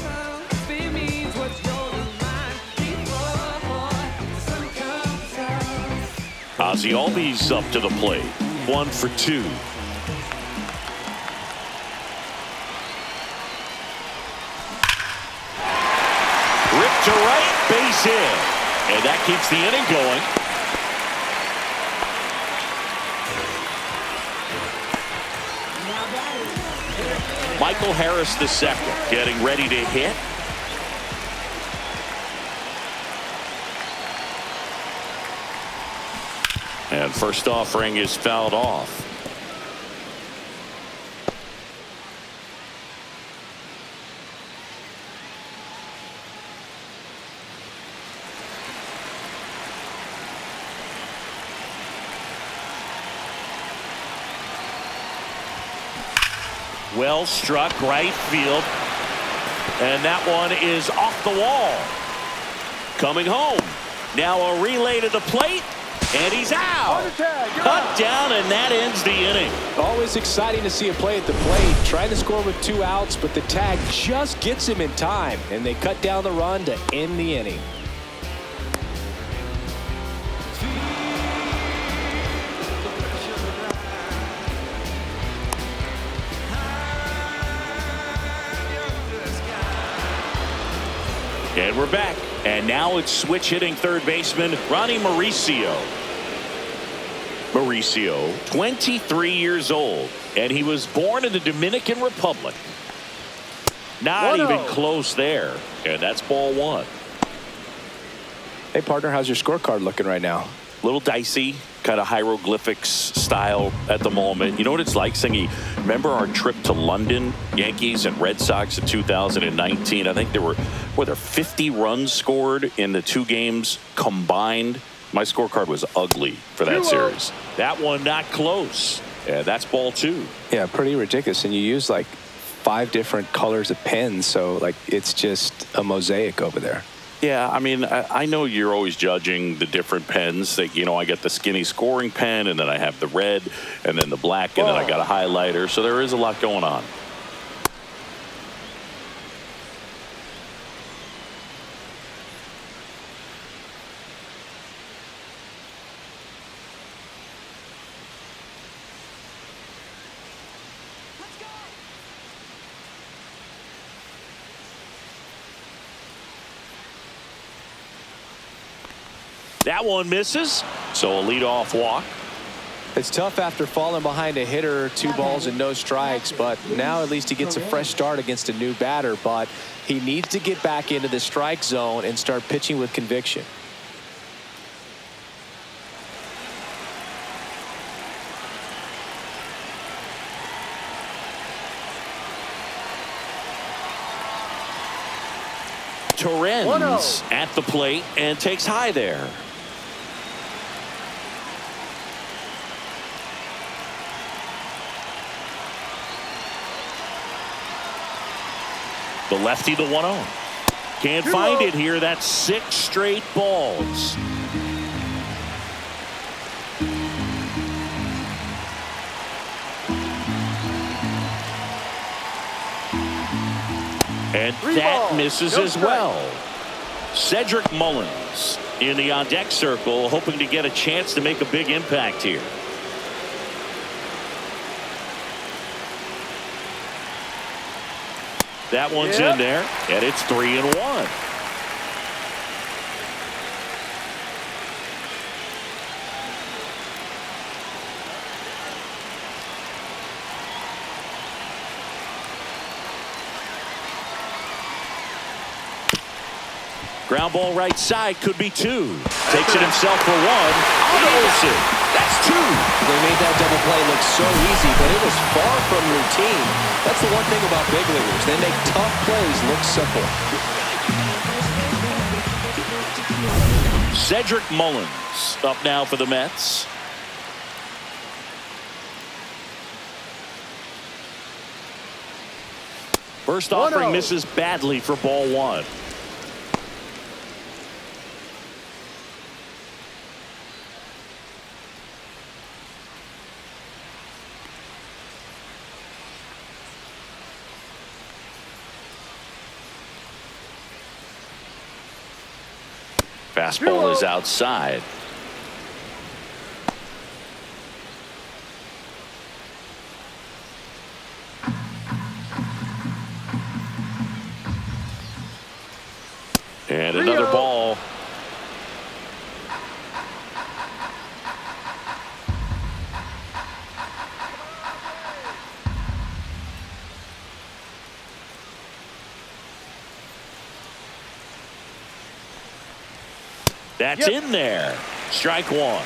Ozzie Albies up to the plate. 1 for 2. Ripped to right, base hit. And that keeps the inning going. Michael Harris the second, getting ready to hit. And first offering is fouled off. Well struck right field. And that one is off the wall. Coming home. Now a relay to the plate. And he's out. Cut down, and that ends the inning. Always exciting to see a play at the plate. Trying to score with 2 outs, but the tag just gets him in time. And they cut down the run to end the inning. And we're back. And now it's switch hitting third baseman Ronnie Mauricio. Mauricio, 23 years old, and he was born in the Dominican Republic. Not 1-0. even close there, and that's ball one. Hey, partner, how's your scorecard looking right now? Little dicey, kind of hieroglyphics style at the moment. You know what it's like, Singy? Remember our trip to London, Yankees and Red Sox in 2019? I think there were 50 runs scored in the two games combined. My scorecard was ugly for that 2-0. series. That one not close. Yeah, that's ball two. Yeah, pretty ridiculous. And you use like 5 different colors of pens, so like it's just a mosaic over there. Yeah, I mean, I know you're always judging the different pens. That, you know, I get the skinny scoring pen, and then I have the red, and then the black, and then I got a highlighter. So there is a lot going on. That one misses. So a leadoff walk. It's tough after falling behind a hitter, 2 balls and no strikes, but now at least he gets a fresh start against a new batter, but he needs to get back into the strike zone and start pitching with conviction. Torrens at the plate and takes high there. The lefty, the 1-0. Can't find it here. That's 6 straight balls. And that misses as well. Cedric Mullins in the on-deck circle, hoping to get a chance to make a big impact here. That one's in there, and it's 3-1. Ground ball right side, could be 2. Takes it himself for 1. Olsen, that's 2. They made that double play look so easy, but it was far from routine. That's the one thing about big leaguers. They make tough plays look simple. Cedric Mullins up now for the Mets. First offering misses badly for ball 1. Fastball is outside. And another ball. That's in there. Strike 1.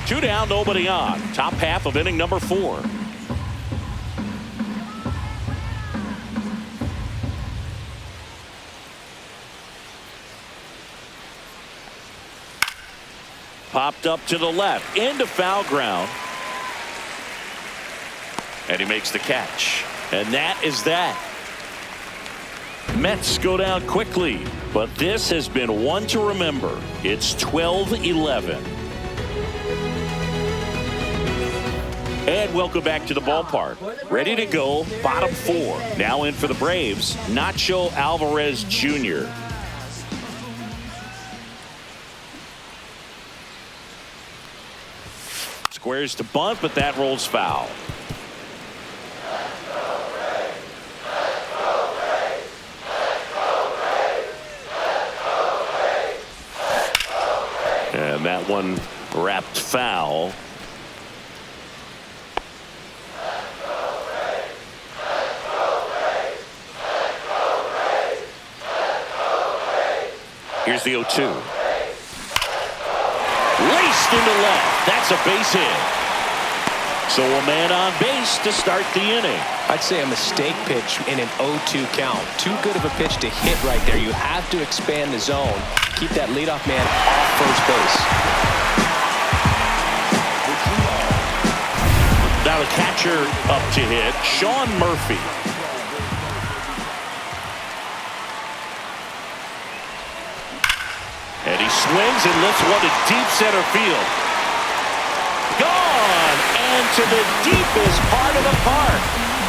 2 down, nobody on. Top half of inning number 4. Popped up to the left, into foul ground. And he makes the catch. And that is that. Mets go down quickly, but this has been one to remember. It's 12-11. And welcome back to the ballpark. Ready to go, bottom 4. Now in for the Braves, Nacho Alvarez Jr. Squares to bunt, but that rolls foul. And that one wrapped foul. Here's the 0-2. Laced into left. That's a base hit. So a man on base to start the inning. I'd say a mistake pitch in an 0-2 count. Too good of a pitch to hit right there. You have to expand the zone. Keep that leadoff man off first base. Now the catcher up to hit, Sean Murphy. And he swings and lifts one to deep center field. Gone! And to the deepest part of the park.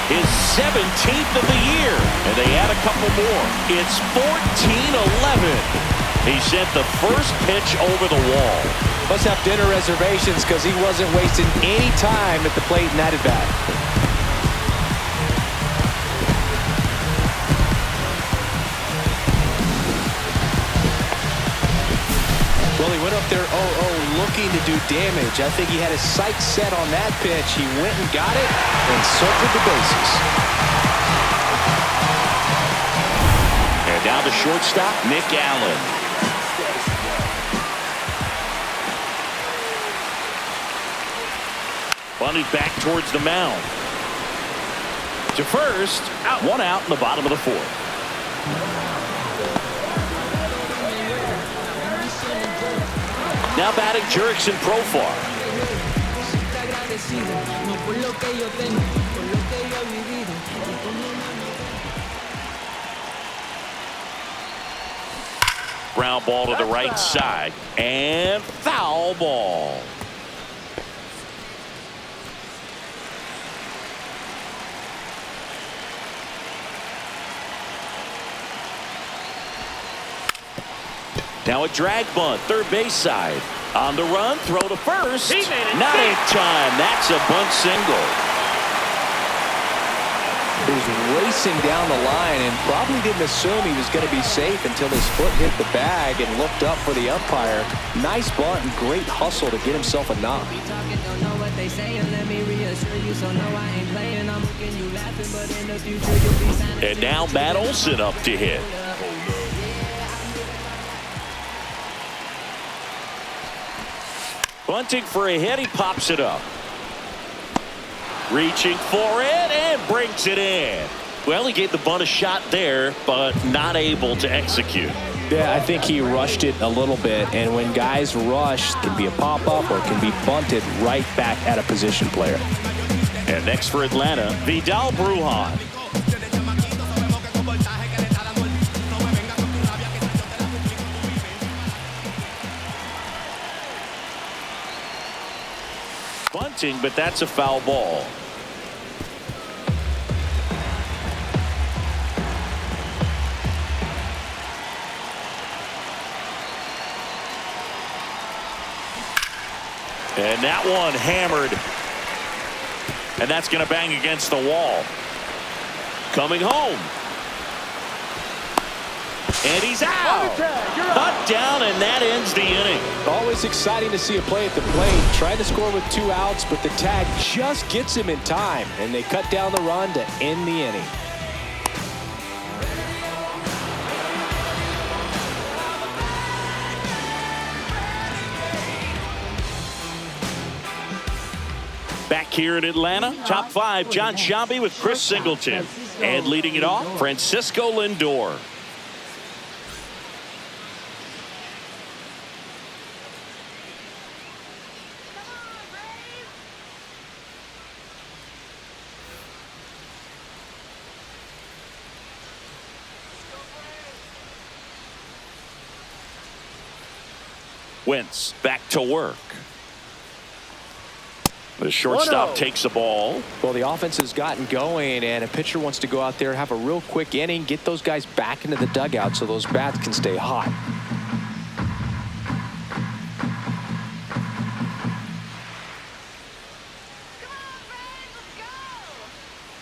His 17th of the year. And they add a couple more. It's 14-11. He sent the first pitch over the wall. Must have dinner reservations because he wasn't wasting any time at the plate in that at bat. Well, he went up there 0-0 looking to do damage. I think he had his sights set on that pitch. He went and got it and circled the bases. And now the shortstop, Nick Allen. Bunted back towards the mound. To first, out. One out in the bottom of the fourth. Now batting Jurickson Profar. Ground ball to the right side. And foul ball. Now a drag bunt, third base side. On the run, throw to first. He made it. Not in time. That's a bunt single. He was racing down the line and probably didn't assume he was going to be safe until his foot hit the bag and looked up for the umpire. Nice bunt and great hustle to get himself a knock. And now Matt Olson up to hit. Bunting for a hit, he pops it up. Reaching for it and brings it in. Well, he gave the bunt a shot there, but not able to execute. Yeah, I think he rushed it a little bit, and when guys rush, it can be a pop-up or it can be bunted right back at a position player. And next for Atlanta, Vidal Brujan. Bunting, but that's a foul ball. And that one hammered. And that's going to bang against the wall. Coming home. And he's out. Cut down, and that ends the inning. Always exciting to see a play at the plate. Tried to score with 2 outs, but the tag just gets him in time, and they cut down the run to end the inning. Back here in Atlanta, top 5, John Sciambi with Chris Singleton. And leading it off, Francisco Lindor. Wentz back to work. The shortstop takes the ball. Well, the offense has gotten going, and a pitcher wants to go out there, have a real quick inning, get those guys back into the dugout so those bats can stay hot.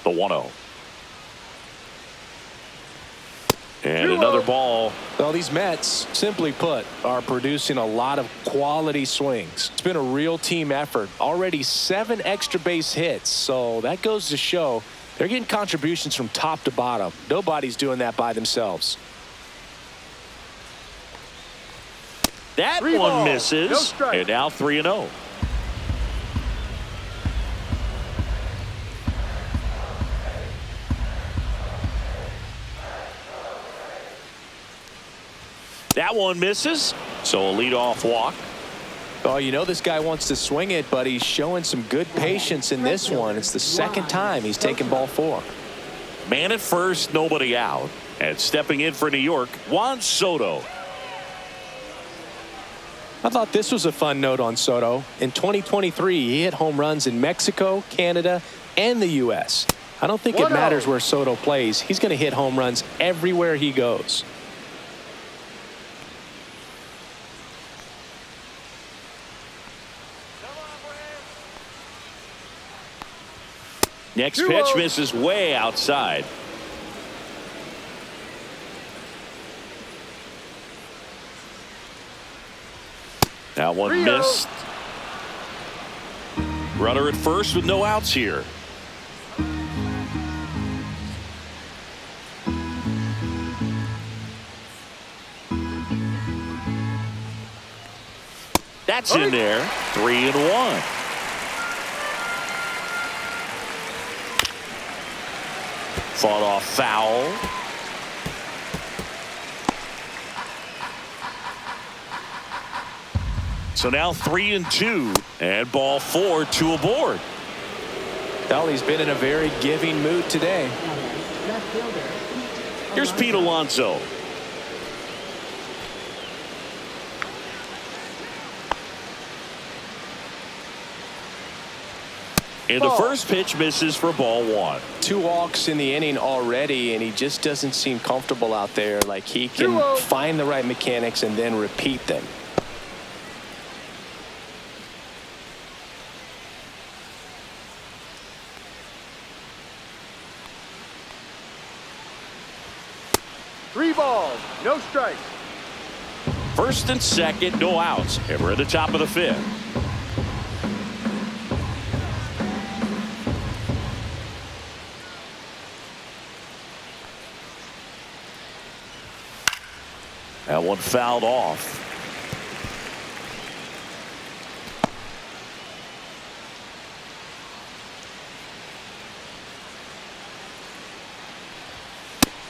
The 1-0. And another ball. Well, these Mets, simply put, are producing a lot of quality swings. It's been a real team effort. Already 7 extra base hits, so that goes to show they're getting contributions from top to bottom. Nobody's doing that by themselves. That Three one balls, misses. no strike. And now 3-0. That one misses. So a leadoff walk. Oh, you know this guy wants to swing it, but he's showing some good patience in this one. It's the second time he's taken ball 4. Man at first, nobody out. And stepping in for New York, Juan Soto. I thought this was a fun note on Soto. In 2023, he hit home runs in Mexico, Canada, and the U.S. I don't think it matters where Soto plays. He's going to hit home runs everywhere he goes. Next pitch misses way outside. That one missed. Runner at first with no outs here. That's in there. 3-1. Fought off foul. So now 3-2 and ball 4, 2 aboard. Well, he's been in a very giving mood today. Left fielder, Here's Pete Alonso. And the first pitch misses for ball 1. 2 walks in the inning already, and he just doesn't seem comfortable out there. Like he can find the right mechanics and then repeat them. Three balls, no strikes. First and second, no outs. And we're at the top of the 5th. That one fouled off.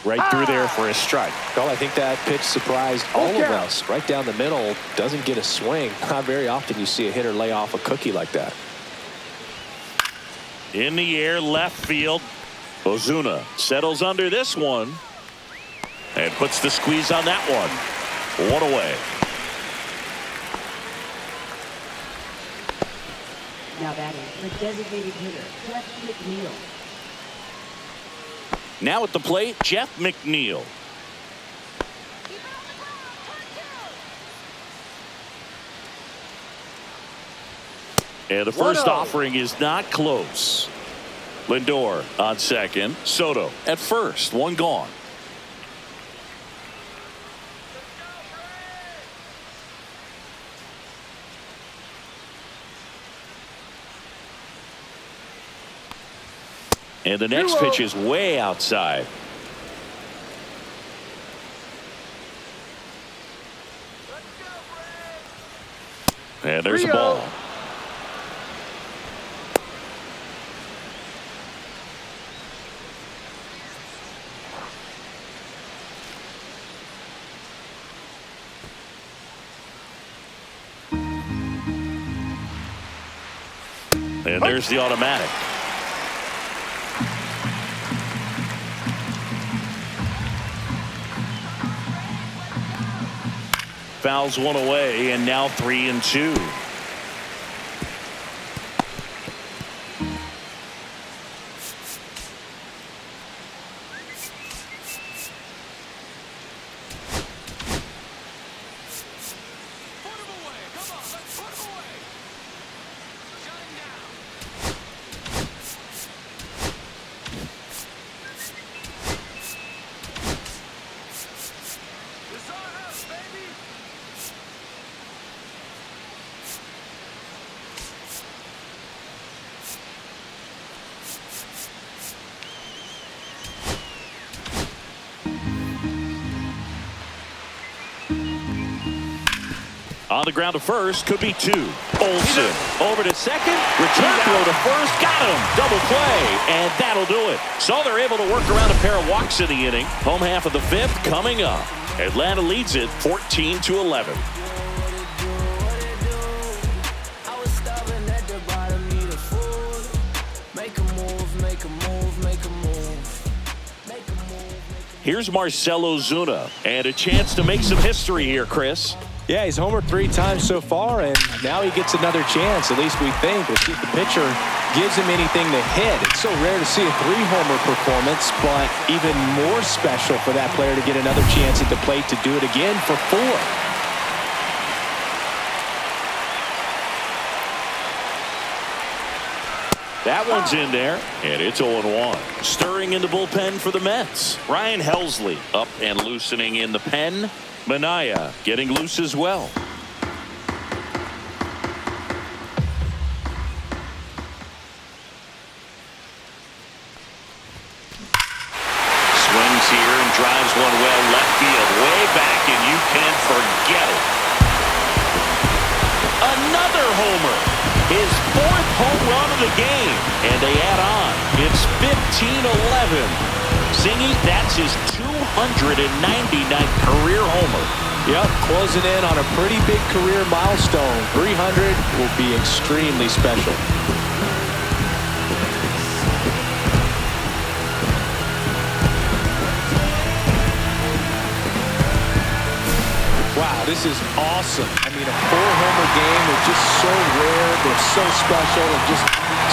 Right through there for a strike. Well, I think that pitch surprised all of us. Right down the middle, doesn't get a swing. Not very often you see a hitter lay off a cookie like that. In the air, left field. Ozuna settles under this one and puts the squeeze on that one. 1 away. now batting the designated hitter, Jeff McNeil. Now at the plate, Jeff McNeil. And the first offering is not close. Lindor on second. Soto at first. One gone. And the next pitch is way outside. And there's a ball. And there's the automatic. Fouls one away, and now 3-2. On the ground to first, could be two. Olsen over to second, return throw to first, got him, double play, and that'll do it. So they're able to work around a pair of walks in the inning. Home half of the fifth coming up. Atlanta leads it 14-11. Here's Marcell Ozuna, and a chance to make some history here, Chris. Yeah, he's homered 3 times so far, and now he gets another chance, at least we think. We'll see if the pitcher gives him anything to hit. It's so rare to see a 3-homer performance, but even more special for that player to get another chance at the plate to do it again for 4. That one's in there, and it's 0-1. Stirring in the bullpen for the Mets. Ryan Helsley up and loosening in the pen. Manaea getting loose as well. Swings here and drives one well left field. Way back, and you can forget it. Another homer. His 4th home run of the game, and they add on. It's 15-11. Zingy, that's his 299th career homer. Yep, closing in on a pretty big career milestone. 300 will be extremely special. Wow, this is awesome. I mean, a 4-homer game is just so rare. They're so special and just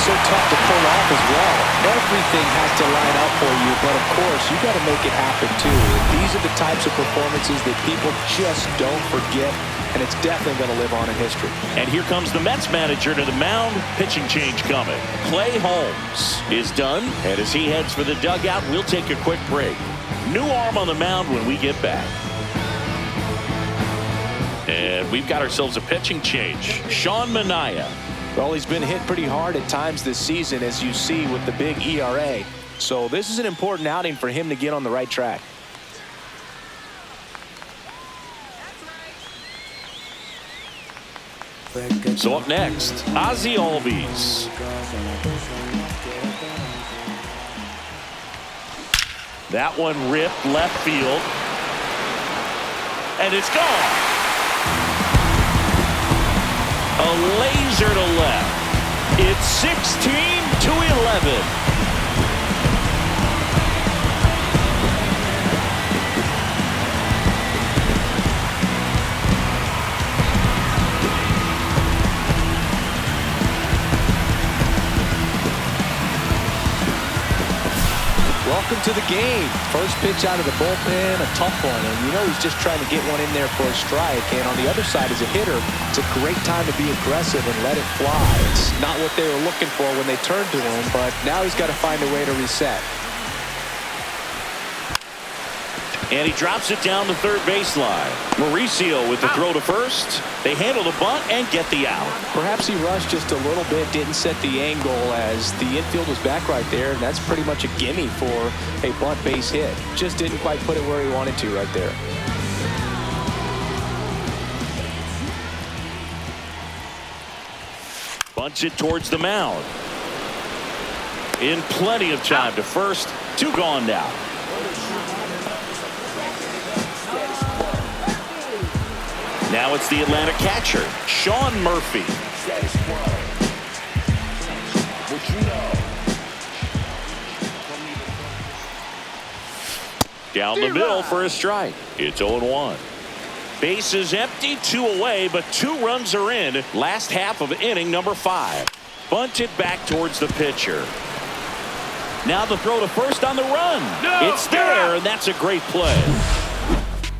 so tough to pull off as well. Everything has to line up for you, but of course, you got to make it happen too. And these are the types of performances that people just don't forget, and it's definitely going to live on in history. And here comes the Mets manager to the mound. Pitching change coming. Clay Holmes is done, and as he heads for the dugout, we'll take a quick break. New arm on the mound when we get back. And we've got ourselves a pitching change. Sean Manaea. Well, he's been hit pretty hard at times this season, as you see with the big ERA. So this is an important outing for him to get on the right track. So up next, Ozzie Albies. That one ripped left field. And it's gone. A laser to left. It's 16-11. Welcome to the game. First pitch out of the bullpen, a tough one. And you know he's just trying to get one in there for a strike. And on the other side as a hitter, it's a great time to be aggressive and let it fly. It's not what they were looking for when they turned to him, but now he's got to find a way to reset. And he drops it down the third baseline. Mauricio with the throw to first. They handle the bunt and get the out. Perhaps he rushed just a little bit, didn't set the angle as the infield was back right there. And that's pretty much a gimme for a bunt base hit. Just didn't quite put it where he wanted to right there. Bunts it towards the mound. In plenty of time to first. 2 gone now. Now it's the Atlanta catcher, Sean Murphy. Down the middle for a strike. It's 0-1. Base is empty, 2 away, but 2 runs are in. Last half of inning number 5. Bunted back towards the pitcher. Now the throw to first on the run. It's there, and that's a great play.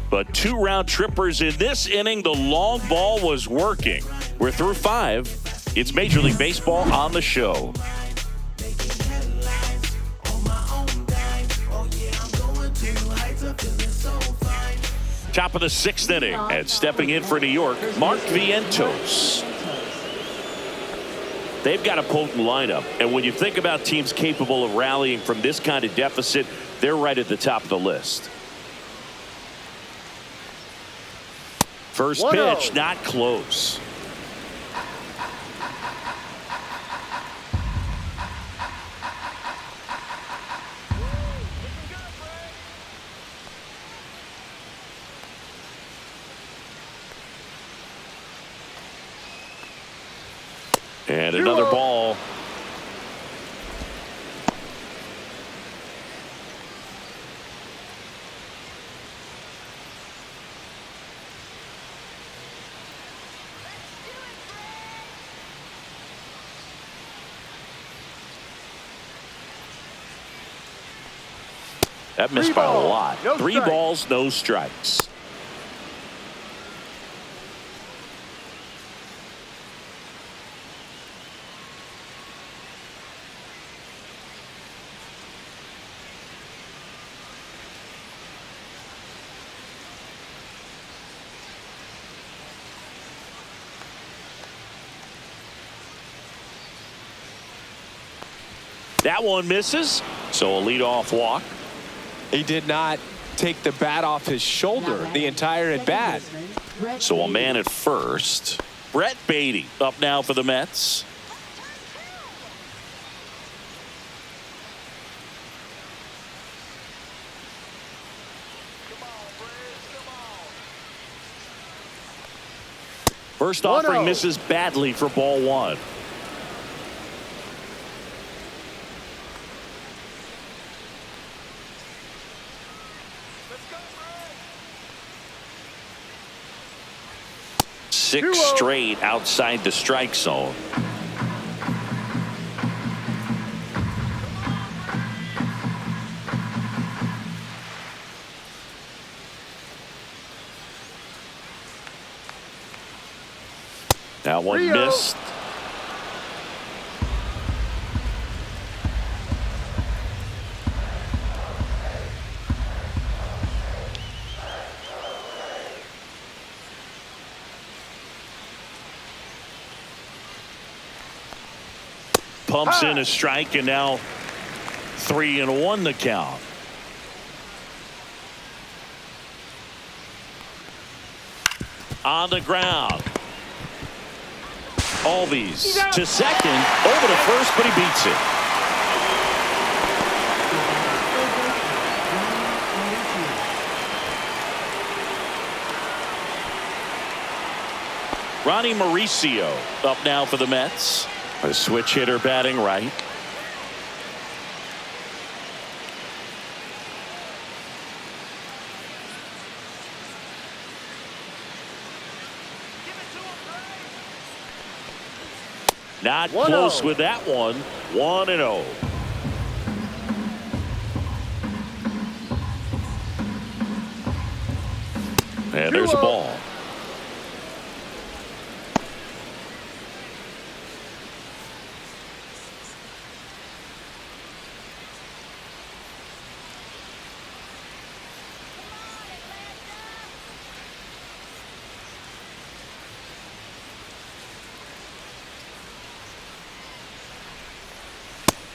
But 2 round trippers in this inning. The long ball was working. We're through 5. It's Major League Baseball on the show. Top of the 6th inning, and stepping in for New York, Mark Vientos. They've got a potent lineup, and when you think about teams capable of rallying from this kind of deficit, they're right at the top of the list. First 1-0. pitch, not close. And another 2-0. ball. That missed by a lot. No 3 strikes. balls, no strikes. That one misses. So a leadoff walk. He did not take the bat off his shoulder the entire at bat. So a man at first. Brett Beatty up now for the Mets. First offering 1-0. misses badly for ball 1. Six 2-0. straight outside the strike zone. That one 3-0. missed. Pumps in a strike, and now 3-1 the count. On the ground. Albies to second, over to first, but he beats it. Ronnie Mauricio up now for the Mets. A switch hitter batting right. Not 1-0. close with that one. 1-0. And there's a 2-0. ball.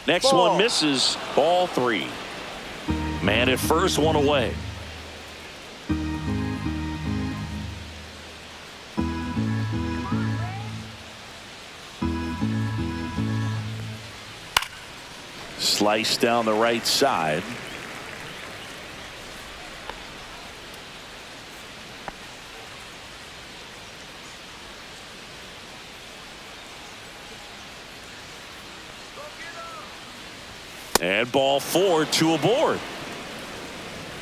Next Ball. one misses. Ball 3. Man at first, 1 away. Slice down the right side. And ball 4, 2 aboard.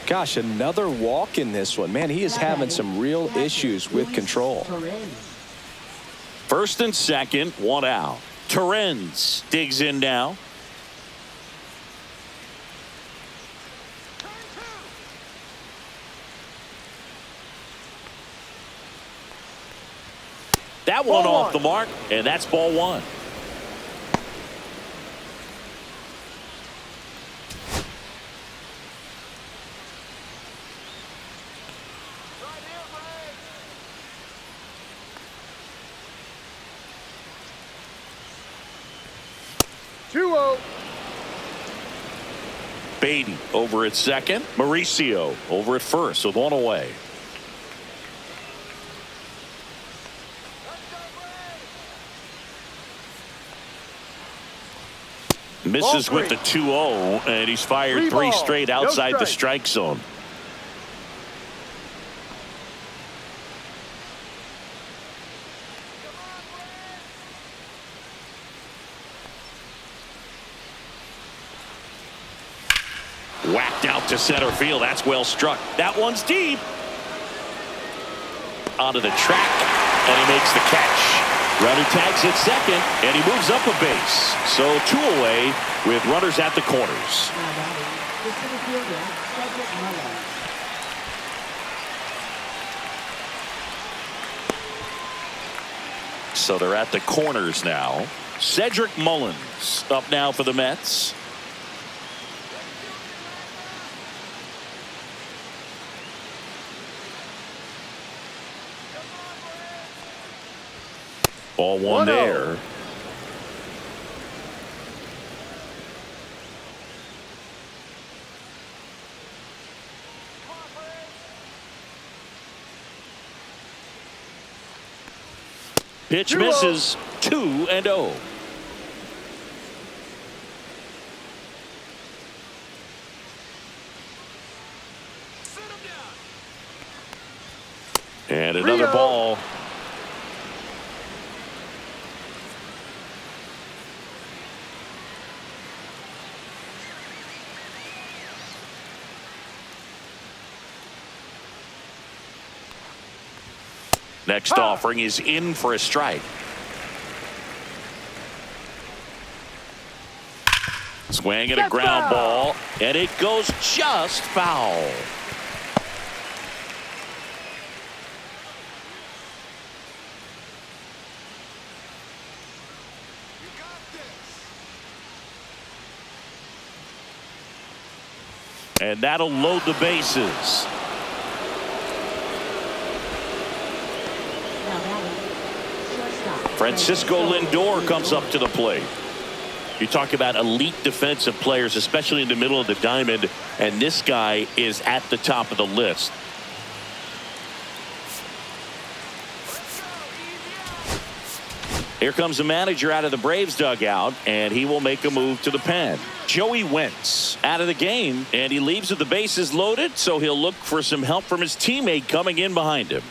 Gosh, another walk in this one. Man, he is having some real issues with control. First and second, 1 out. Torrens digs in now. That one Ball off 1. the mark, and that's ball 1. Beatty over at second. Mauricio over at first with 1 away. Misses with the 2-0, and he's fired three straight outside the strike zone. Whacked out to center field. That's well struck. That one's deep. Onto the track, and he makes the catch. Runner tags at second, and he moves up a base. So 2 away with runners at the corners. So they're at the corners now. Cedric Mullins up now for the Mets. Ball one there. Pitch misses. 2-0. And another ball. Next offering is in for a strike. Swing and a ground ball, and it goes just foul. And that'll load the bases. Francisco Lindor comes up to the plate. You talk about elite defensive players, especially in the middle of the diamond, and this guy is at the top of the list. Here comes the manager out of the Braves dugout, and he will make a move to the pen. Joey Wentz out of the game, and he leaves with the bases loaded, so he'll look for some help from his teammate coming in behind him.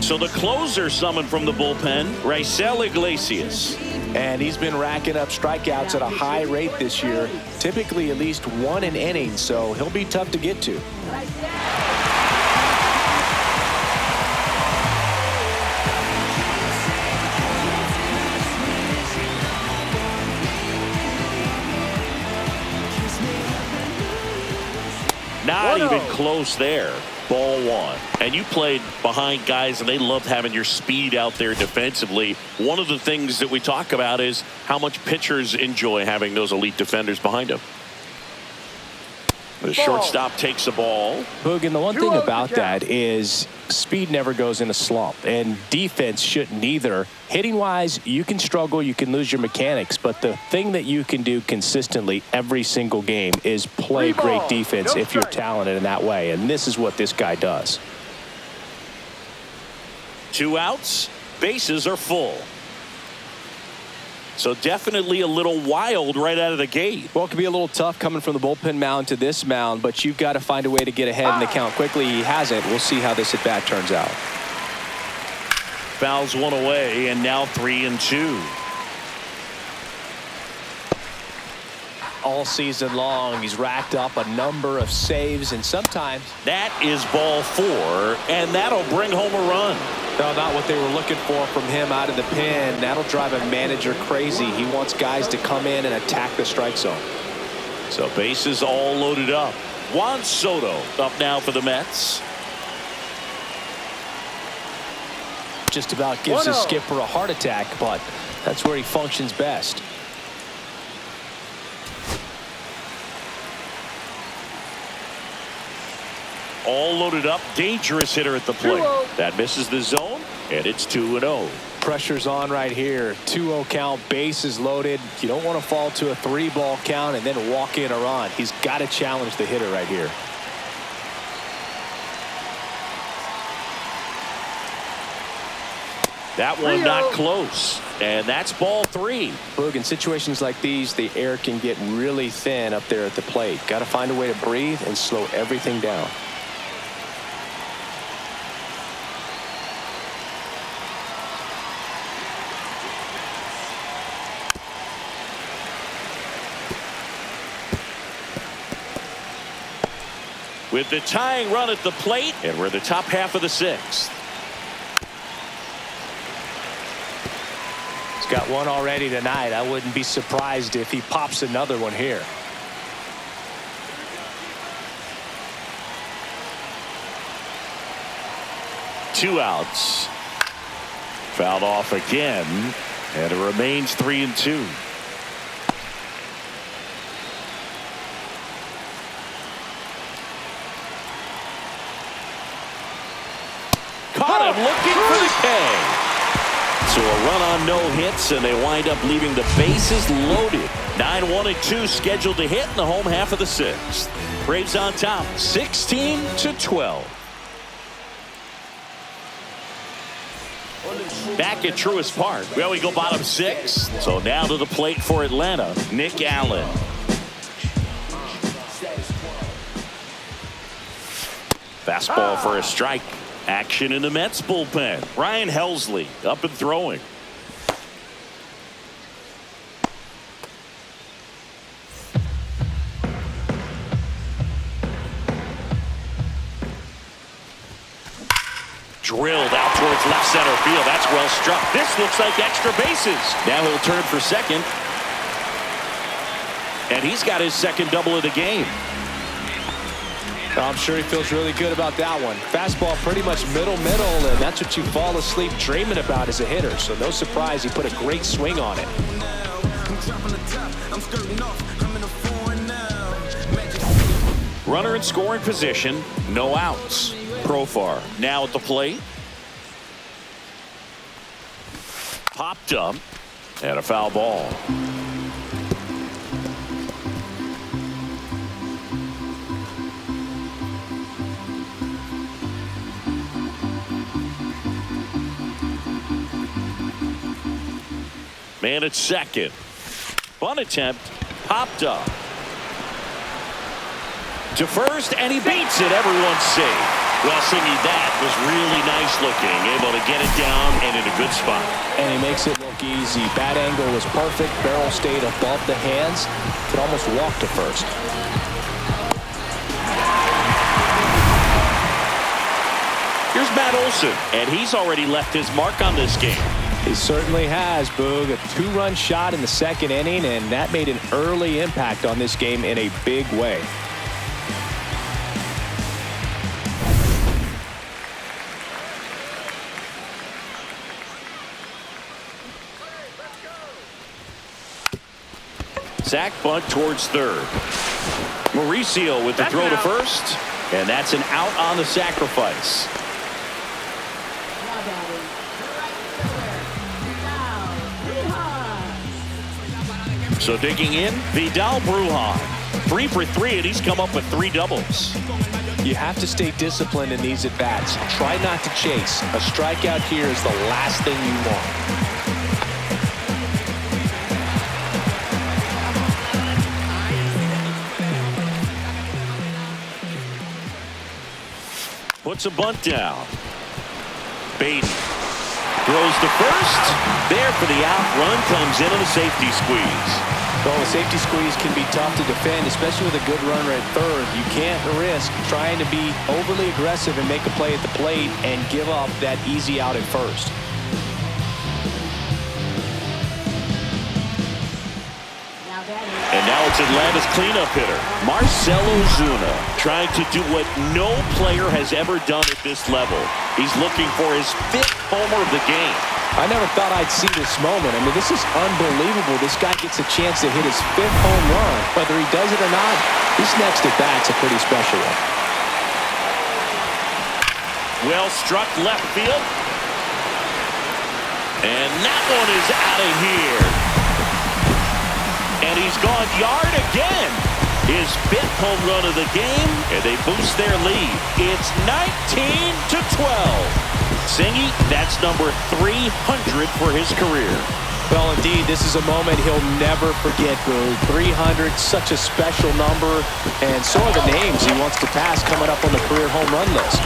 So the closer summoned from the bullpen, Raisel Iglesias. And he's been racking up strikeouts at a high rate this year, typically at least one an inning, so he'll be tough to get to. Not even close there. Ball one. And you played behind guys, and they loved having your speed out there defensively. One of the things that we talk about is how much pitchers enjoy having those elite defenders behind them. The shortstop takes the ball. Boog, and the one thing about that is speed never goes in a slump, and defense shouldn't either. Hitting-wise, you can struggle, you can lose your mechanics, but the thing that you can do consistently every single game is play great defense if you're talented in that way, and this is what this guy does. 2 outs, bases are full. So definitely a little wild right out of the gate. Well, it can be a little tough coming from the bullpen mound to this mound, but you've got to find a way to get ahead in the count quickly. He hasn't. We'll see how this at bat turns out. Fouls one away, and now 3-2. All season long, he's racked up a number of saves, and sometimes that is ball 4, and that'll bring home a run. No, not what they were looking for from him out of the pen. That'll drive a manager crazy. He wants guys to come in and attack the strike zone. So bases all loaded up. Juan Soto up now for the Mets. Just about gives his skipper a heart attack, but that's where he functions best. All loaded up, dangerous hitter at the plate. That misses the zone, and it's 2-0. Pressure's on right here. 2-0 count, bases loaded. You don't want to fall to a 3-ball count and then walk in a run. He's got to challenge the hitter right here. That one not close. And that's ball 3. Boog, in situations like these, the air can get really thin up there at the plate. Got to find a way to breathe and slow everything down. With the tying run at the plate, and we're in the top half of the 6th. He's got one already tonight. I wouldn't be surprised if he pops another one here. Two outs. Fouled off again, and it remains 3-2. Caught him looking for the K. So a run on no hits, and they wind up leaving the bases loaded. 9-1-2 scheduled to hit in the home half of the 6th. Braves on top, 16-12. Back at Truist Park. Well, we go bottom 6. So now to the plate for Atlanta, Nick Allen. Fastball for a strike. Action in the Mets bullpen. Ryan Helsley up and throwing. Drilled out towards left center field. That's well struck. This looks like extra bases. Now he'll turn for second. And he's got his second double of the game. I'm sure he feels really good about that one. Fastball pretty much middle, and that's what you fall asleep dreaming about as a hitter. So no surprise he put a great swing on it. Runner in scoring position, no outs. Profar now at the plate. Popped up, and a foul ball. Man at second. Bunt attempt. Popped up. To first, and he beats it. Everyone's safe. Well, Singy, that was really nice looking. Able to get it down and in a good spot. And he makes it look easy. Bat angle was perfect. Barrel stayed above the hands. Could almost walk to first. Here's Matt Olson, and he's already left his mark on this game. He certainly has, Boog. A 2-run shot in the second inning, and that made an early impact on this game in a big way. Sack bunt towards third. Mauricio with the throw to first, and that's an out on the sacrifice. So digging in, Vidal Brujan. 3 for 3, and he's come up with 3 doubles. You have to stay disciplined in these at-bats. Try not to chase. A strikeout here is the last thing you want. Puts a bunt down. Beatty throws to first. There for the out. Run comes in on a safety squeeze. Well, a safety squeeze can be tough to defend, especially with a good runner at third. You can't risk trying to be overly aggressive and make a play at the plate and give up that easy out at first. And now it's Atlanta's cleanup hitter, Marcell Ozuna, trying to do what no player has ever done at this level. He's looking for his 5th homer of the game. I never thought I'd see this moment. I mean, this is unbelievable. This guy gets a chance to hit his 5th home run. Whether he does it or not, this next at-bat's a pretty special one. Well struck left field. And that one is out of here. And he's gone yard again. His 5th home run of the game, and they boost their lead. It's 19-12. Singy, that's number 300 for his career. Well, indeed, this is a moment he'll never forget, Boo. 300, such a special number, and so are the names he wants to pass coming up on the career home run list.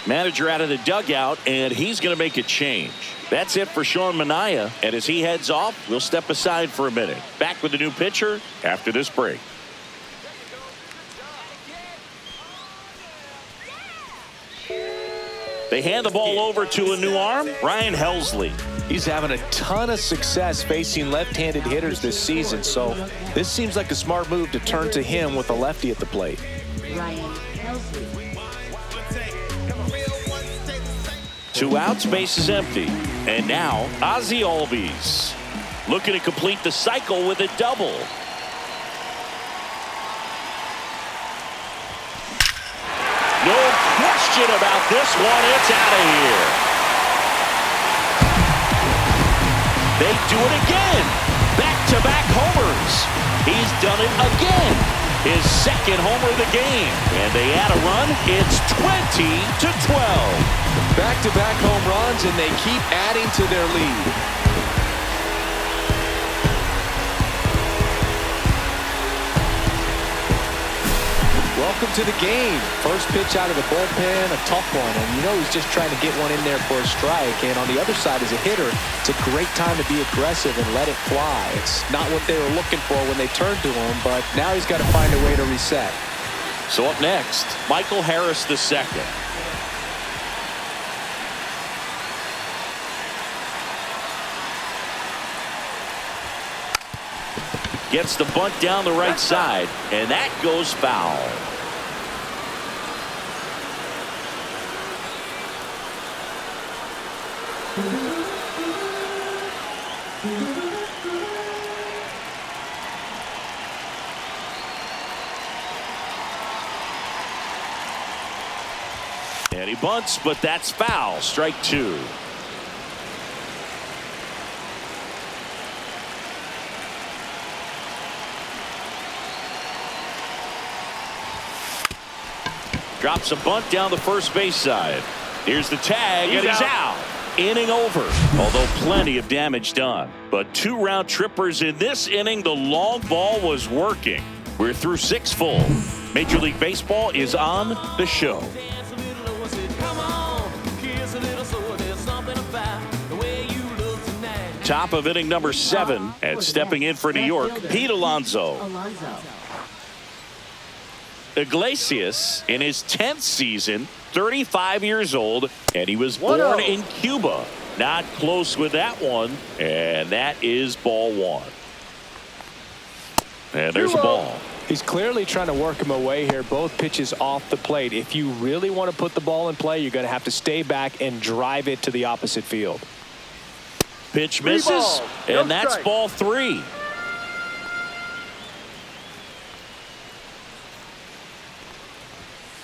Manager out of the dugout, and he's going to make a change. That's it for Sean Manaea, and as he heads off, we'll step aside for a minute. Back with the new pitcher after this break. They hand the ball over to a new arm, Ryan Helsley. He's having a ton of success facing left-handed hitters this season, so this seems like a smart move to turn to him with a lefty at the plate. Ryan Helsley. 2 outs, base is empty. And now, Ozzie Albies looking to complete the cycle with a double. No question about this one. It's out of here. They do it again. Back-to-back homers. He's done it again. His second homer of the game. And they add a run. It's 20-12. Back-to-back home runs, and they keep adding to their lead. Welcome to the game. First pitch out of the bullpen, a tough one, and you know he's just trying to get one in there for a strike. And on the other side, as a hitter, it's a great time to be aggressive and let it fly. It's not what they were looking for when they turned to him, but now he's got to find a way to reset. So up next, Michael Harris II. Gets the bunt down the right side, and that goes foul. And he bunts, but that's foul. Strike 2. Drops a bunt down the first base side. Here's the tag, and he's out. Inning over, although plenty of damage done. But 2 round trippers in this inning. The long ball was working. We're through 6 full. Major League Baseball is on the show. Top of inning number 7, and stepping in for New York, Pete Alonso. Iglesias in his 10th season, 35 years old, and he was born in Cuba. Not close with that one, and that is ball 1. And there's a ball. He's clearly trying to work him away here. Both pitches off the plate. If you really want to put the ball in play, you're going to have to stay back and drive it to the opposite field. Pitch misses, and that's ball 3.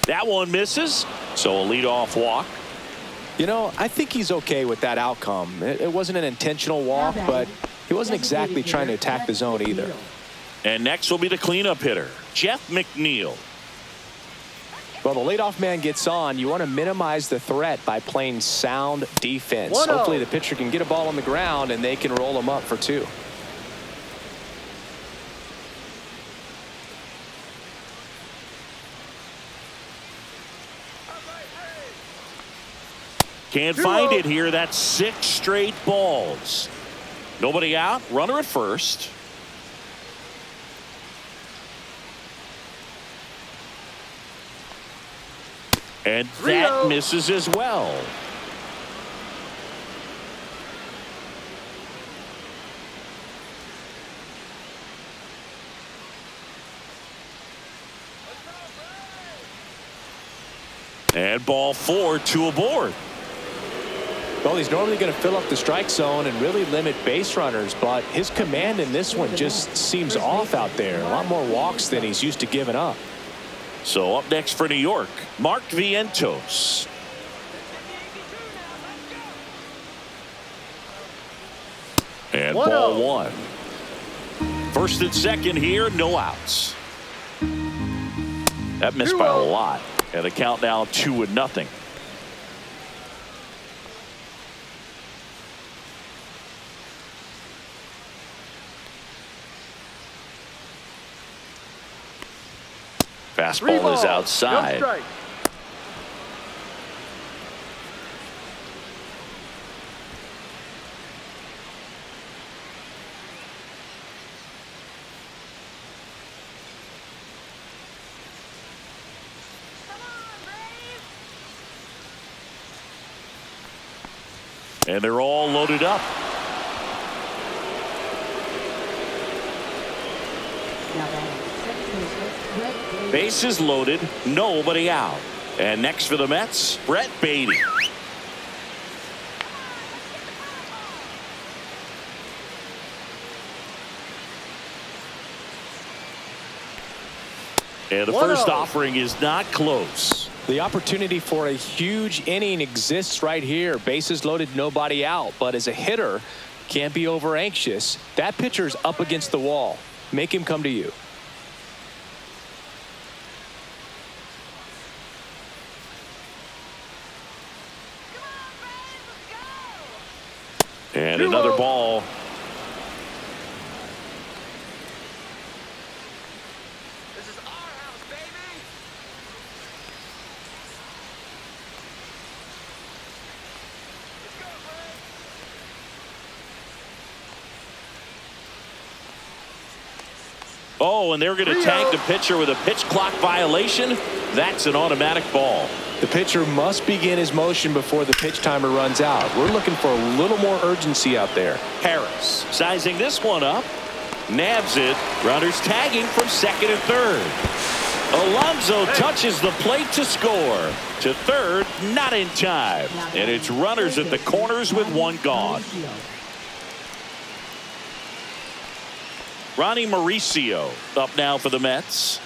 That one misses, so a leadoff walk. You know, I think he's okay with that outcome. It wasn't an intentional walk, but he wasn't exactly trying to attack the zone either. And next will be the cleanup hitter, Jeff McNeil. Well, the leadoff man gets on. You want to minimize the threat by playing sound defense. Hopefully the pitcher can get a ball on the ground and they can roll him up for 2. Can't find it here. That's 6 straight balls. Nobody out. Runner at first. And that misses as well. And ball 4, 2 aboard. Well, he's normally going to fill up the strike zone and really limit base runners, but his command in this one just seems off out there. A lot more walks than he's used to giving up. So up next for New York, Mark Vientos. And ball 1. First and second here, no outs. That missed by a lot. And the count now 2-0. Fastball is outside. No strike. And they're all loaded up. Bases loaded, nobody out. And next for the Mets, Brett Beatty. And the first offering is not close. The opportunity for a huge inning exists right here. Bases loaded, nobody out. But as a hitter, can't be over anxious. That pitcher's up against the wall. Make him come to you. And another ball. This is our house, baby. Let's go, Brad. Oh, and they're going to tag the pitcher with a pitch clock violation. That's an automatic ball. The pitcher must begin his motion before the pitch timer runs out. We're looking for a little more urgency out there. Harris sizing this one up. Nabs it. Runners tagging from second and third. Alonso touches the plate to score. To third, not in time. And it's runners at the corners with one gone. Ronnie Mauricio up now for the Mets.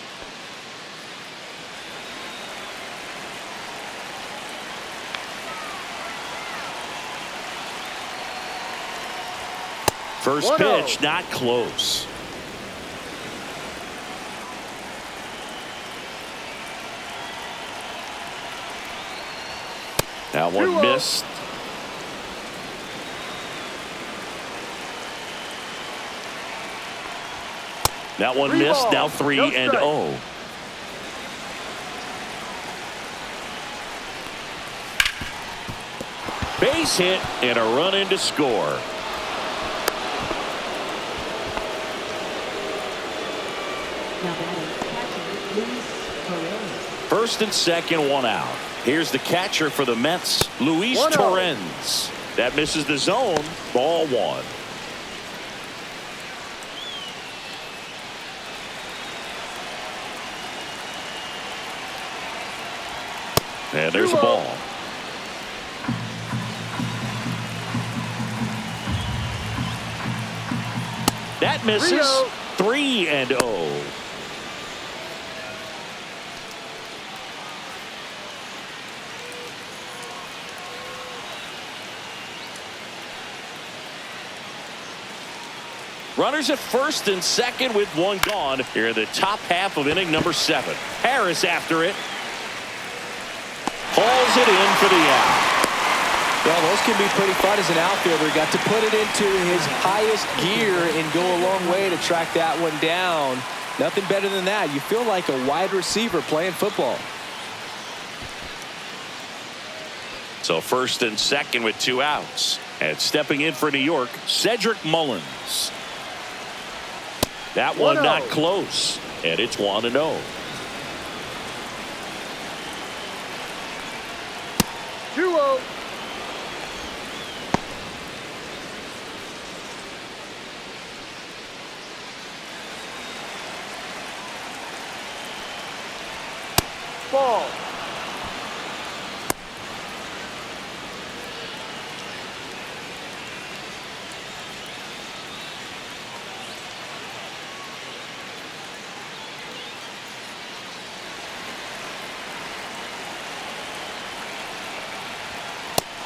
First pitch, not close. That one missed. That one missed. Now 3-0. Base hit and a run in to score. First and second, one out. Here's the catcher for the Mets, Luis Torrens. That misses the zone. Ball 1. And there's a ball. That misses. 3-0. Runners at first and second with one gone here in the top half of inning number 7. Harris after it. Hauls it in for the out. Well, those can be pretty fun as an outfielder. Got to put it into his highest gear and go a long way to track that one down. Nothing better than that. You feel like a wide receiver playing football. So first and second with 2 outs. And stepping in for New York, Cedric Mullins. That one not close. And it's 1-0. Ball.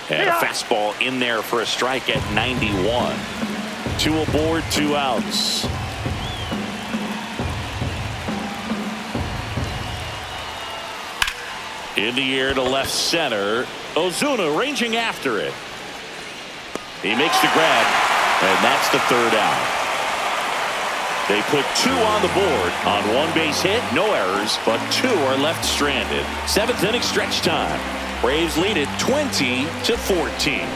And a fastball in there for a strike at 91. 2 aboard, 2 outs. In the air to left center. Ozuna ranging after it. He makes the grab, and that's the 3rd out. They put 2 on the board on 1 base hit, no errors, but 2 are left stranded. 7th inning stretch time. Braves lead it 20-14.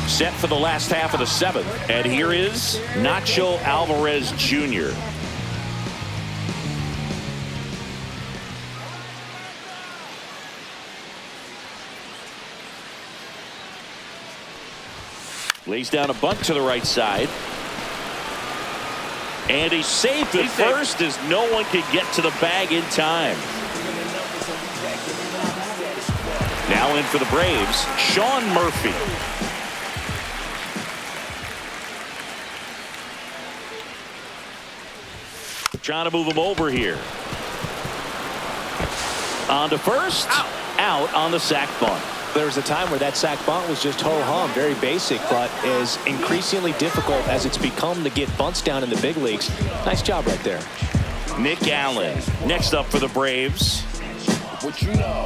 Set for the last half of the 7th, and here is Nacho Alvarez Jr. Lays down a bunt to the right side. And he's safe at first as no one can get to the bag in time. Now in for the Braves, Sean Murphy. Trying to move him over here. On to first. Out on the sac bunt. There was a time where that sac bunt was just ho-hum, very basic, but is increasingly difficult as it's become to get bunts down in the big leagues. Nice job right there. Nick Allen next up for the Braves. What you know?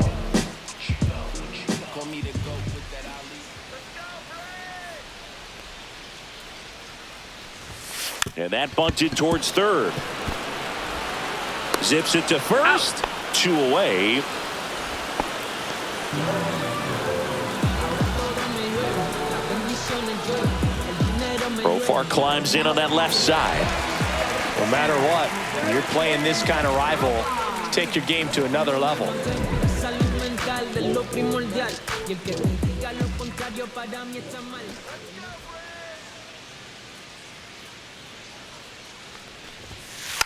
And that bunted towards 3rd. Zips it to first. 2 away. Profar climbs in on that left side. No matter what, when you're playing this kind of rival, take your game to another level.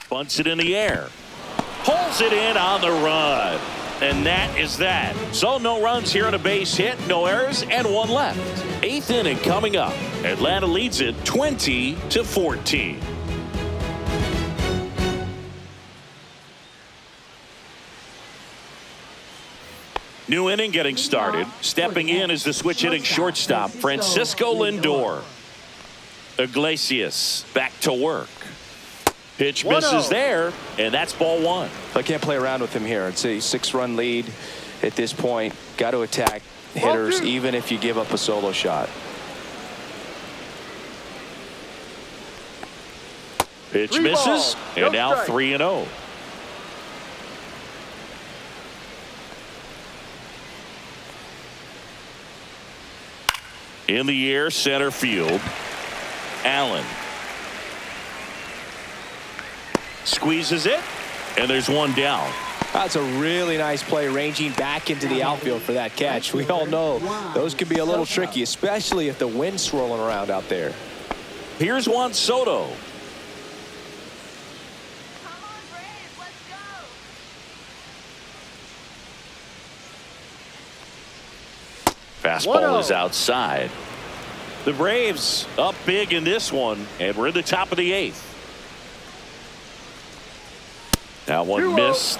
Bunts it in the air. Pulls it in on the run. And that is that. So no runs here on a base hit, no errors, and 1 left. 8th inning coming up. Atlanta leads it 20-14. New inning getting started. Stepping in is the switch hitting shortstop, Francisco Lindor. Iglesias back to work. Pitch misses there, and that's ball 1. I can't play around with him here. It's a 6-run lead at this point. Got to attack hitters even if you give up a solo shot. Pitch misses, and now 3-0. In the air, center field. Allen squeezes it, and there's 1 down. That's a really nice play, ranging back into the outfield for that catch. We all know those can be a little tricky, especially if the wind's swirling around out there. Here's Juan Soto. Fastball is outside. The Braves up big in this one, and we're in the top of the 8th. That one missed.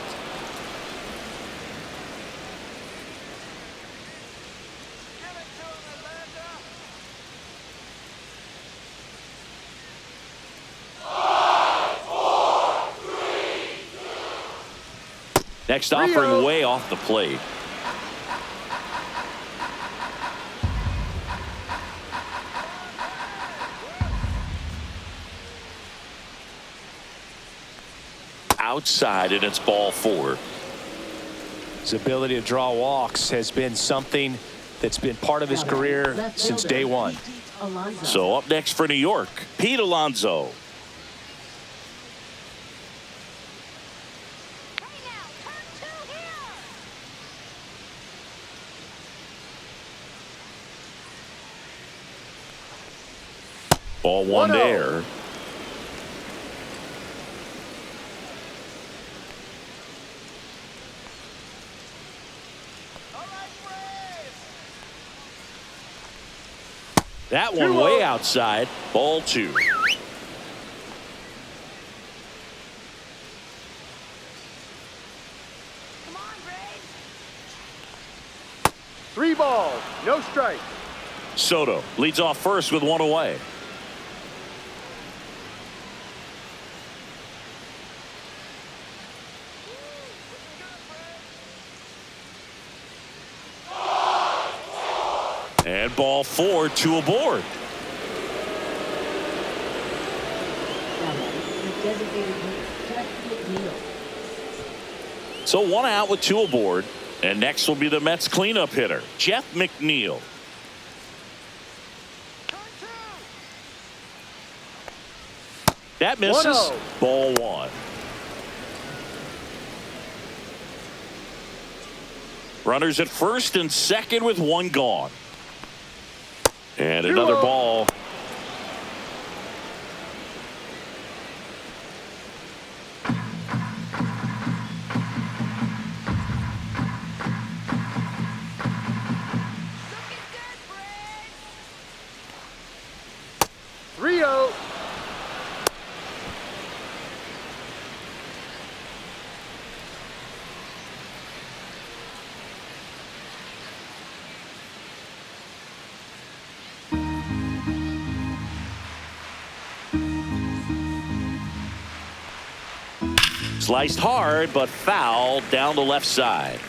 Next offering way off the plate. Outside, and it's ball 4. His ability to draw walks has been something that's been part of his career since day 1. So up next for New York, Pete Alonso. Ball 1 there. That one way outside. Ball 2. 3 balls, no strikes. Soto leads off first with 1 away. And ball 4, 2 aboard. Now the designated hitter, Jeff McNeil. So 1 out with 2 aboard. And next will be the Mets cleanup hitter, Jeff McNeil. That misses. 1-0. Ball 1. Runners at first and second with 1 gone. And another 2-0. ball. Sliced hard, but foul down the left side.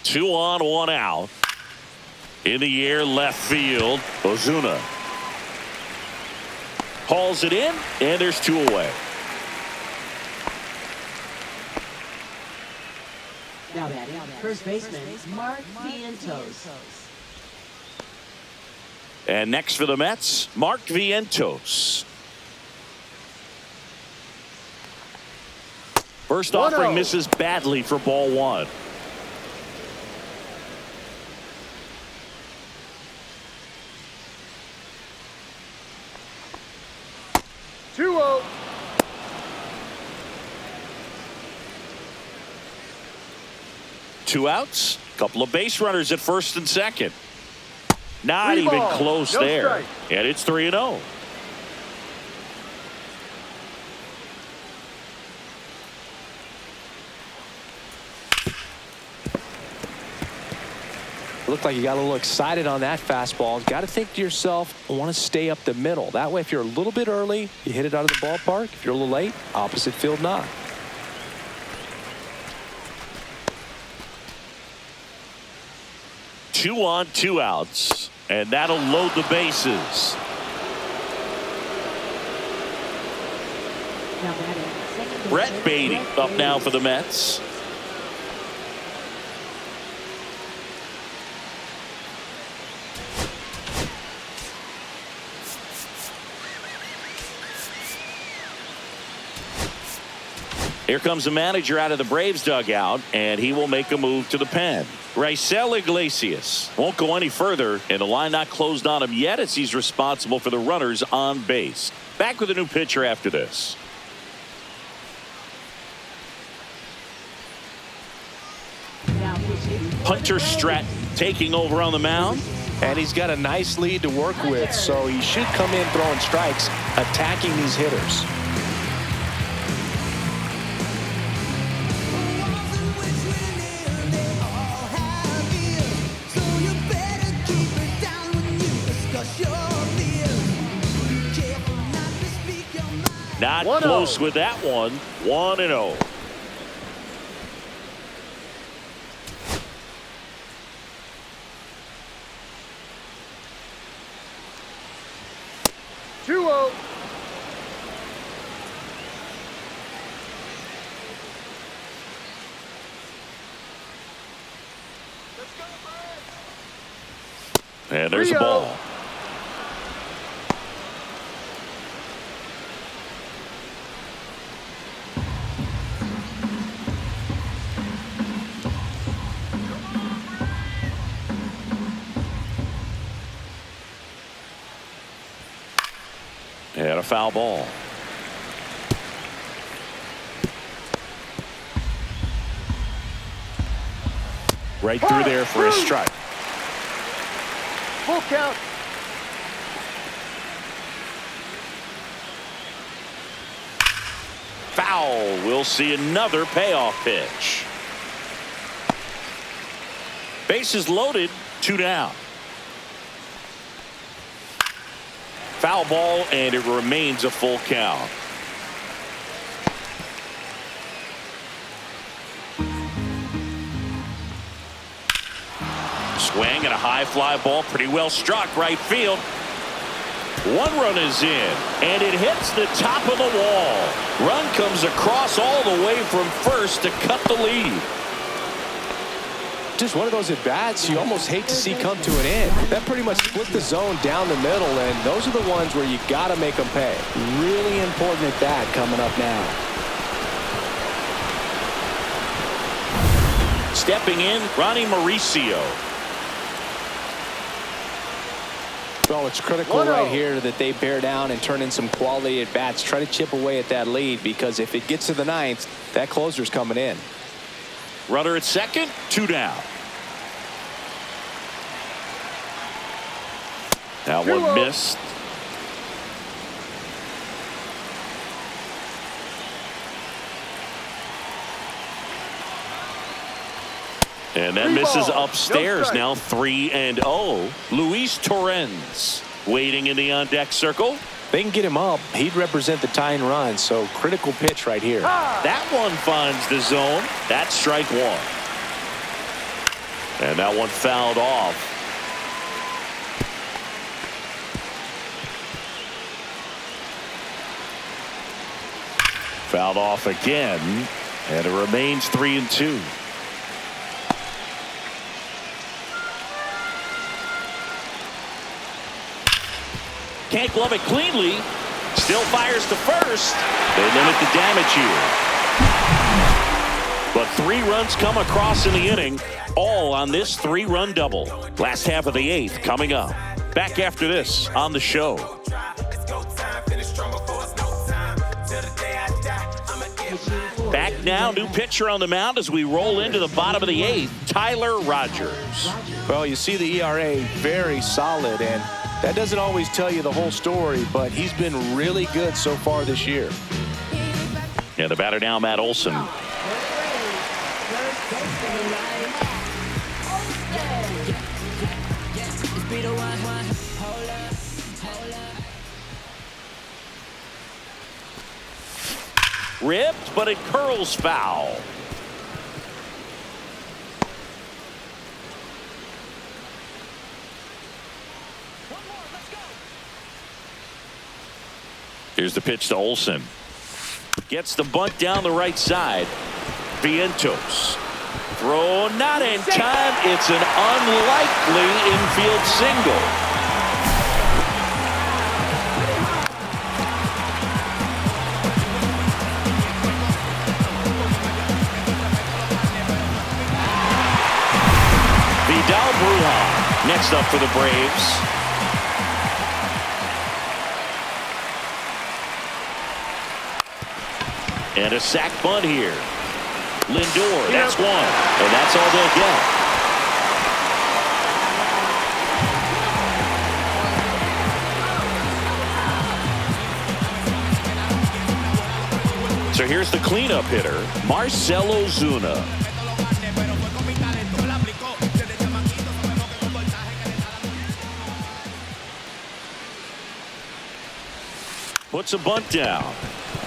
Two on, 1 out. In the air, left field, Ozuna. Hauls it in, and there's 2 away. Now batting, first baseman, Mark Vientos. And next for the Mets, Mark Vientos. First offering misses badly for ball 1. Two outs, couple of base runners at first and second. Not even close there. Strike. And it's 3-0. Looked like you got a little excited on that fastball. Got to think to yourself, I want to stay up the middle. That way, if you're a little bit early, you hit it out of the ballpark. If you're a little late, opposite field knock. Two on, 2 outs. And that'll load the bases. Now batting, second baseman, Brett Beatty up now for the Mets. Here comes the manager out of the Braves dugout, and he will make a move to the pen. Raisel Iglesias won't go any further, and the line not closed on him yet as he's responsible for the runners on base. Back with a new pitcher after this. Now pitching. Hunter Stratton taking over on the mound. And he's got a nice lead to work with, so he should come in throwing strikes, attacking these hitters. Not close with that one. 1-0. And there's a ball. And a foul ball. Right through there for a strike. Full count. foul. We'll see another payoff pitch. Bases loaded, 2 down. Foul ball, and it remains a full count. Swing and a high fly ball, pretty well struck right field. 1 run is in, and it hits the top of the wall. Run comes across all the way from first to cut the lead. Just one of those at-bats you almost hate to see come to an end. That pretty much split the zone down the middle, and those are the ones where you got to make them pay. Really important at bat coming up now. Stepping in, Ronnie Mauricio. Well, it's critical right here that they bear down and turn in some quality at-bats. Try to chip away at that lead, because if it gets to the 9th, that closer's coming in. Runner at second, 2 down. That one missed. And that misses upstairs. Now 3-0. Luis Torrens waiting in the on-deck circle. They can get him up. He'd represent the tying run, so critical pitch right here. That one finds the zone. That's strike 1. And that one fouled off. Fouled off again, and it remains 3-2. Can't glove it cleanly. Still fires to first. They limit the damage here. But 3 runs come across in the inning, all on this 3-run double. Last half of the 8th coming up. Back after this on the show. Back now, new pitcher on the mound as we roll into the bottom of the 8th, Tyler Rogers. Well, you see the ERA very solid, and that doesn't always tell you the whole story, but he's been really good so far this year. And the batter now, Matt Olson. Ripped, but it curls foul. Here's the pitch to Olson. Gets the bunt down the right side. Vientos. Throw not in time. It's an unlikely infield single. Vidal Brujan next up for the Braves. And a sac bunt here. Lindor, that's 1. And that's all they'll get. So here's the cleanup hitter, Marcell Ozuna. Puts a bunt down.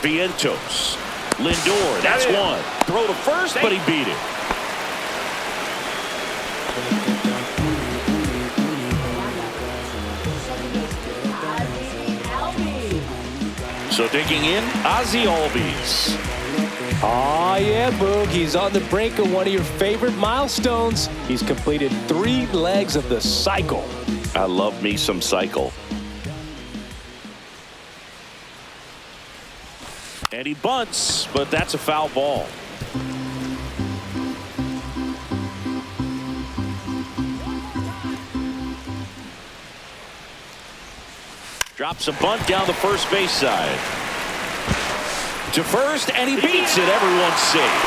Vientos. Lindor, that's 1. Throw to first, but he beat it. So digging in, Ozzie Albies. Oh, yeah, Boog. He's on the brink of one of your favorite milestones. He's completed 3 legs of the cycle. I love me some cycle. And he bunts, but that's a foul ball. Drops a bunt down the first base side. To first, and he beats it. Everyone's safe.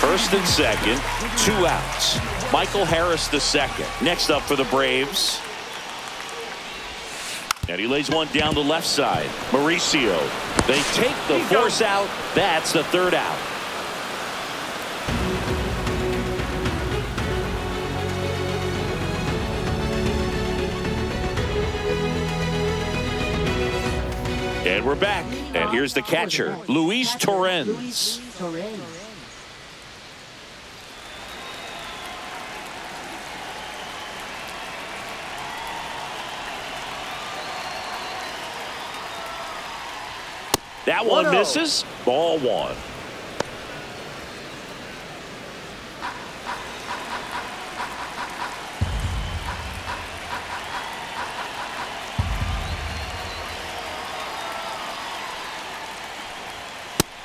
First and second, 2 outs. Michael Harris the second. Next up for the Braves. And he lays one down the left side. Mauricio. They take the force out. That's the third out. And we're back. And here's the catcher, Luis Torrens. That one misses. Ball one.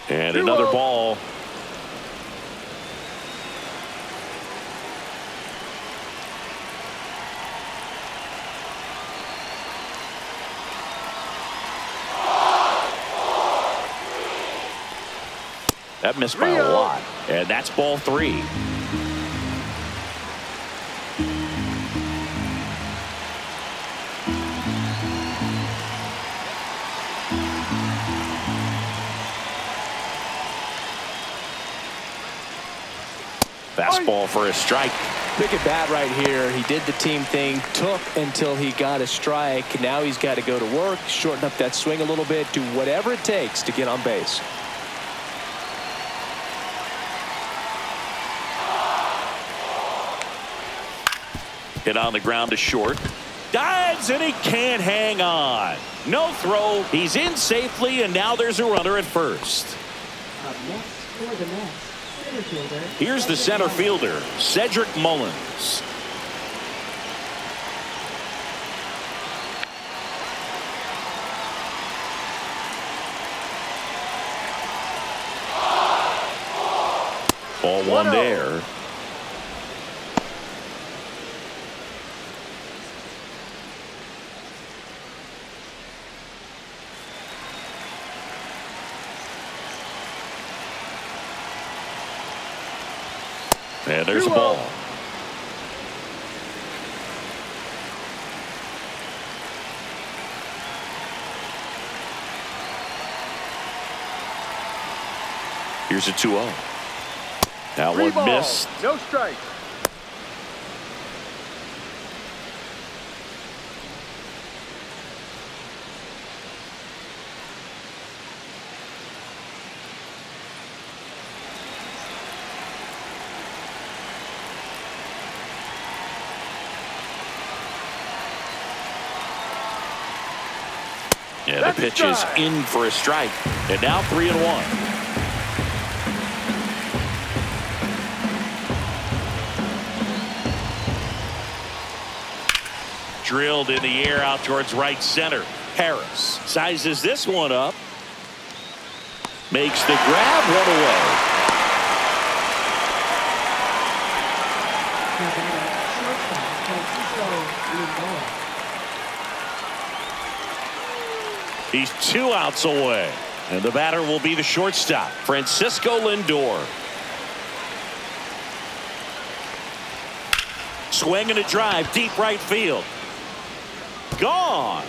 And another ball. That missed by a lot. And that's ball three. Fastball for a strike. Pick at bat right here. He did the team thing, took until he got a strike. Now he's got to go to work, shorten up that swing a little bit, do whatever it takes to get on base. Hit on the ground to short. Dives and he can't hang on. No throw. He's in safely, and now there's a runner at first. Up next for the Mets, center fielder. Here's the center fielder, Cedric Mullins. Ball one there. And there's a ball. Here's a 2-0. Now one missed. No strike. Yeah, the pitch is in for a strike. And now 3-1. Drilled in the air out towards right center. Harris sizes this one up. Makes the grab, one away. He's 2 outs away. And the batter will be the shortstop, Francisco Lindor. Swing and a drive, deep right field. Gone.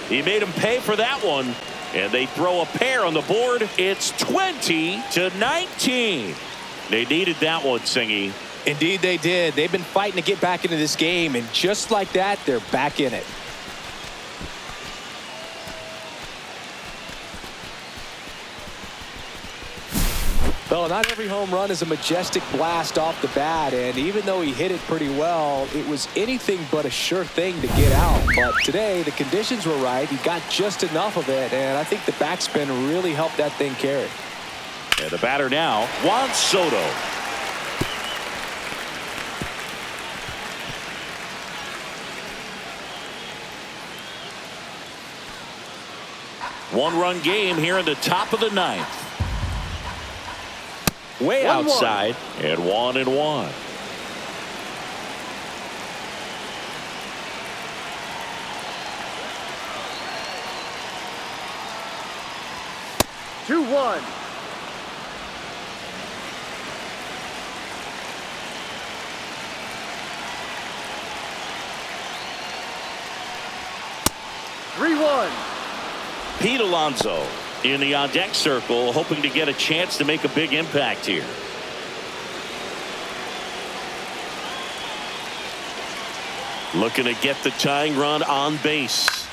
He made him pay for that one. And they throw a pair on the board. It's 20-19. They needed that one, Singy. Indeed they did. They've been fighting to get back into this game, and just like that, they're back in it. Well, not every home run is a majestic blast off the bat, and even though he hit it pretty well, it was anything but a sure thing to get out. But today, the conditions were right. He got just enough of it, and I think the backspin really helped that thing carry. And the batter now, Juan Soto. One-run game here in the top of the ninth. Way outside, and 1-1. Two, 1. 3-1. Pete Alonso in the on-deck circle, hoping to get a chance to make a big impact here. Looking to get the tying run on base.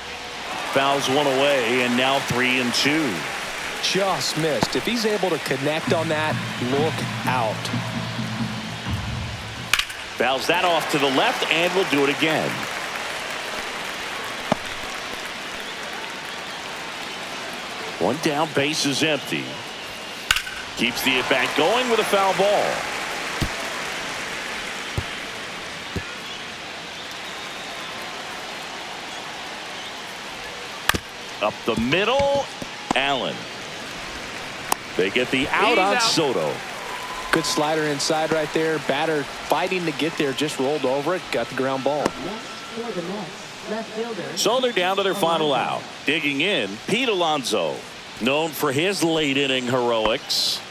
Fouls one away, and now 3-2. Just missed. If he's able to connect on that, look out. Fouls that off to the left, and will do it again. One down, base is empty. Keeps the at-bat going with a foul ball. Up the middle, Allen. They get the out on Soto. Good slider inside right there. Batter fighting to get there, just rolled over it, got the ground ball. So they're down to their final out. Digging in, Pete Alonso, known for his late inning heroics.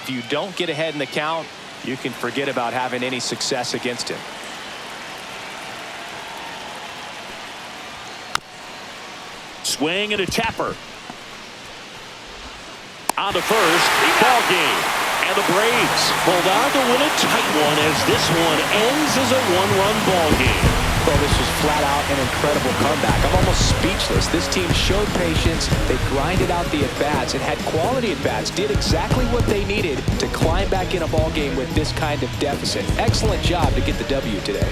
If you don't get ahead in the count, you can forget about having any success against him. Swing and a tapper. On to first, ball game. And the Braves hold on to win a tight one as this one ends as a one-run ball game. Well, this was flat out an incredible comeback. I'm almost speechless. This team showed patience. They grinded out the at-bats and had quality at-bats. Did exactly what they needed to climb back in a ball game with this kind of deficit. Excellent job to get the W today.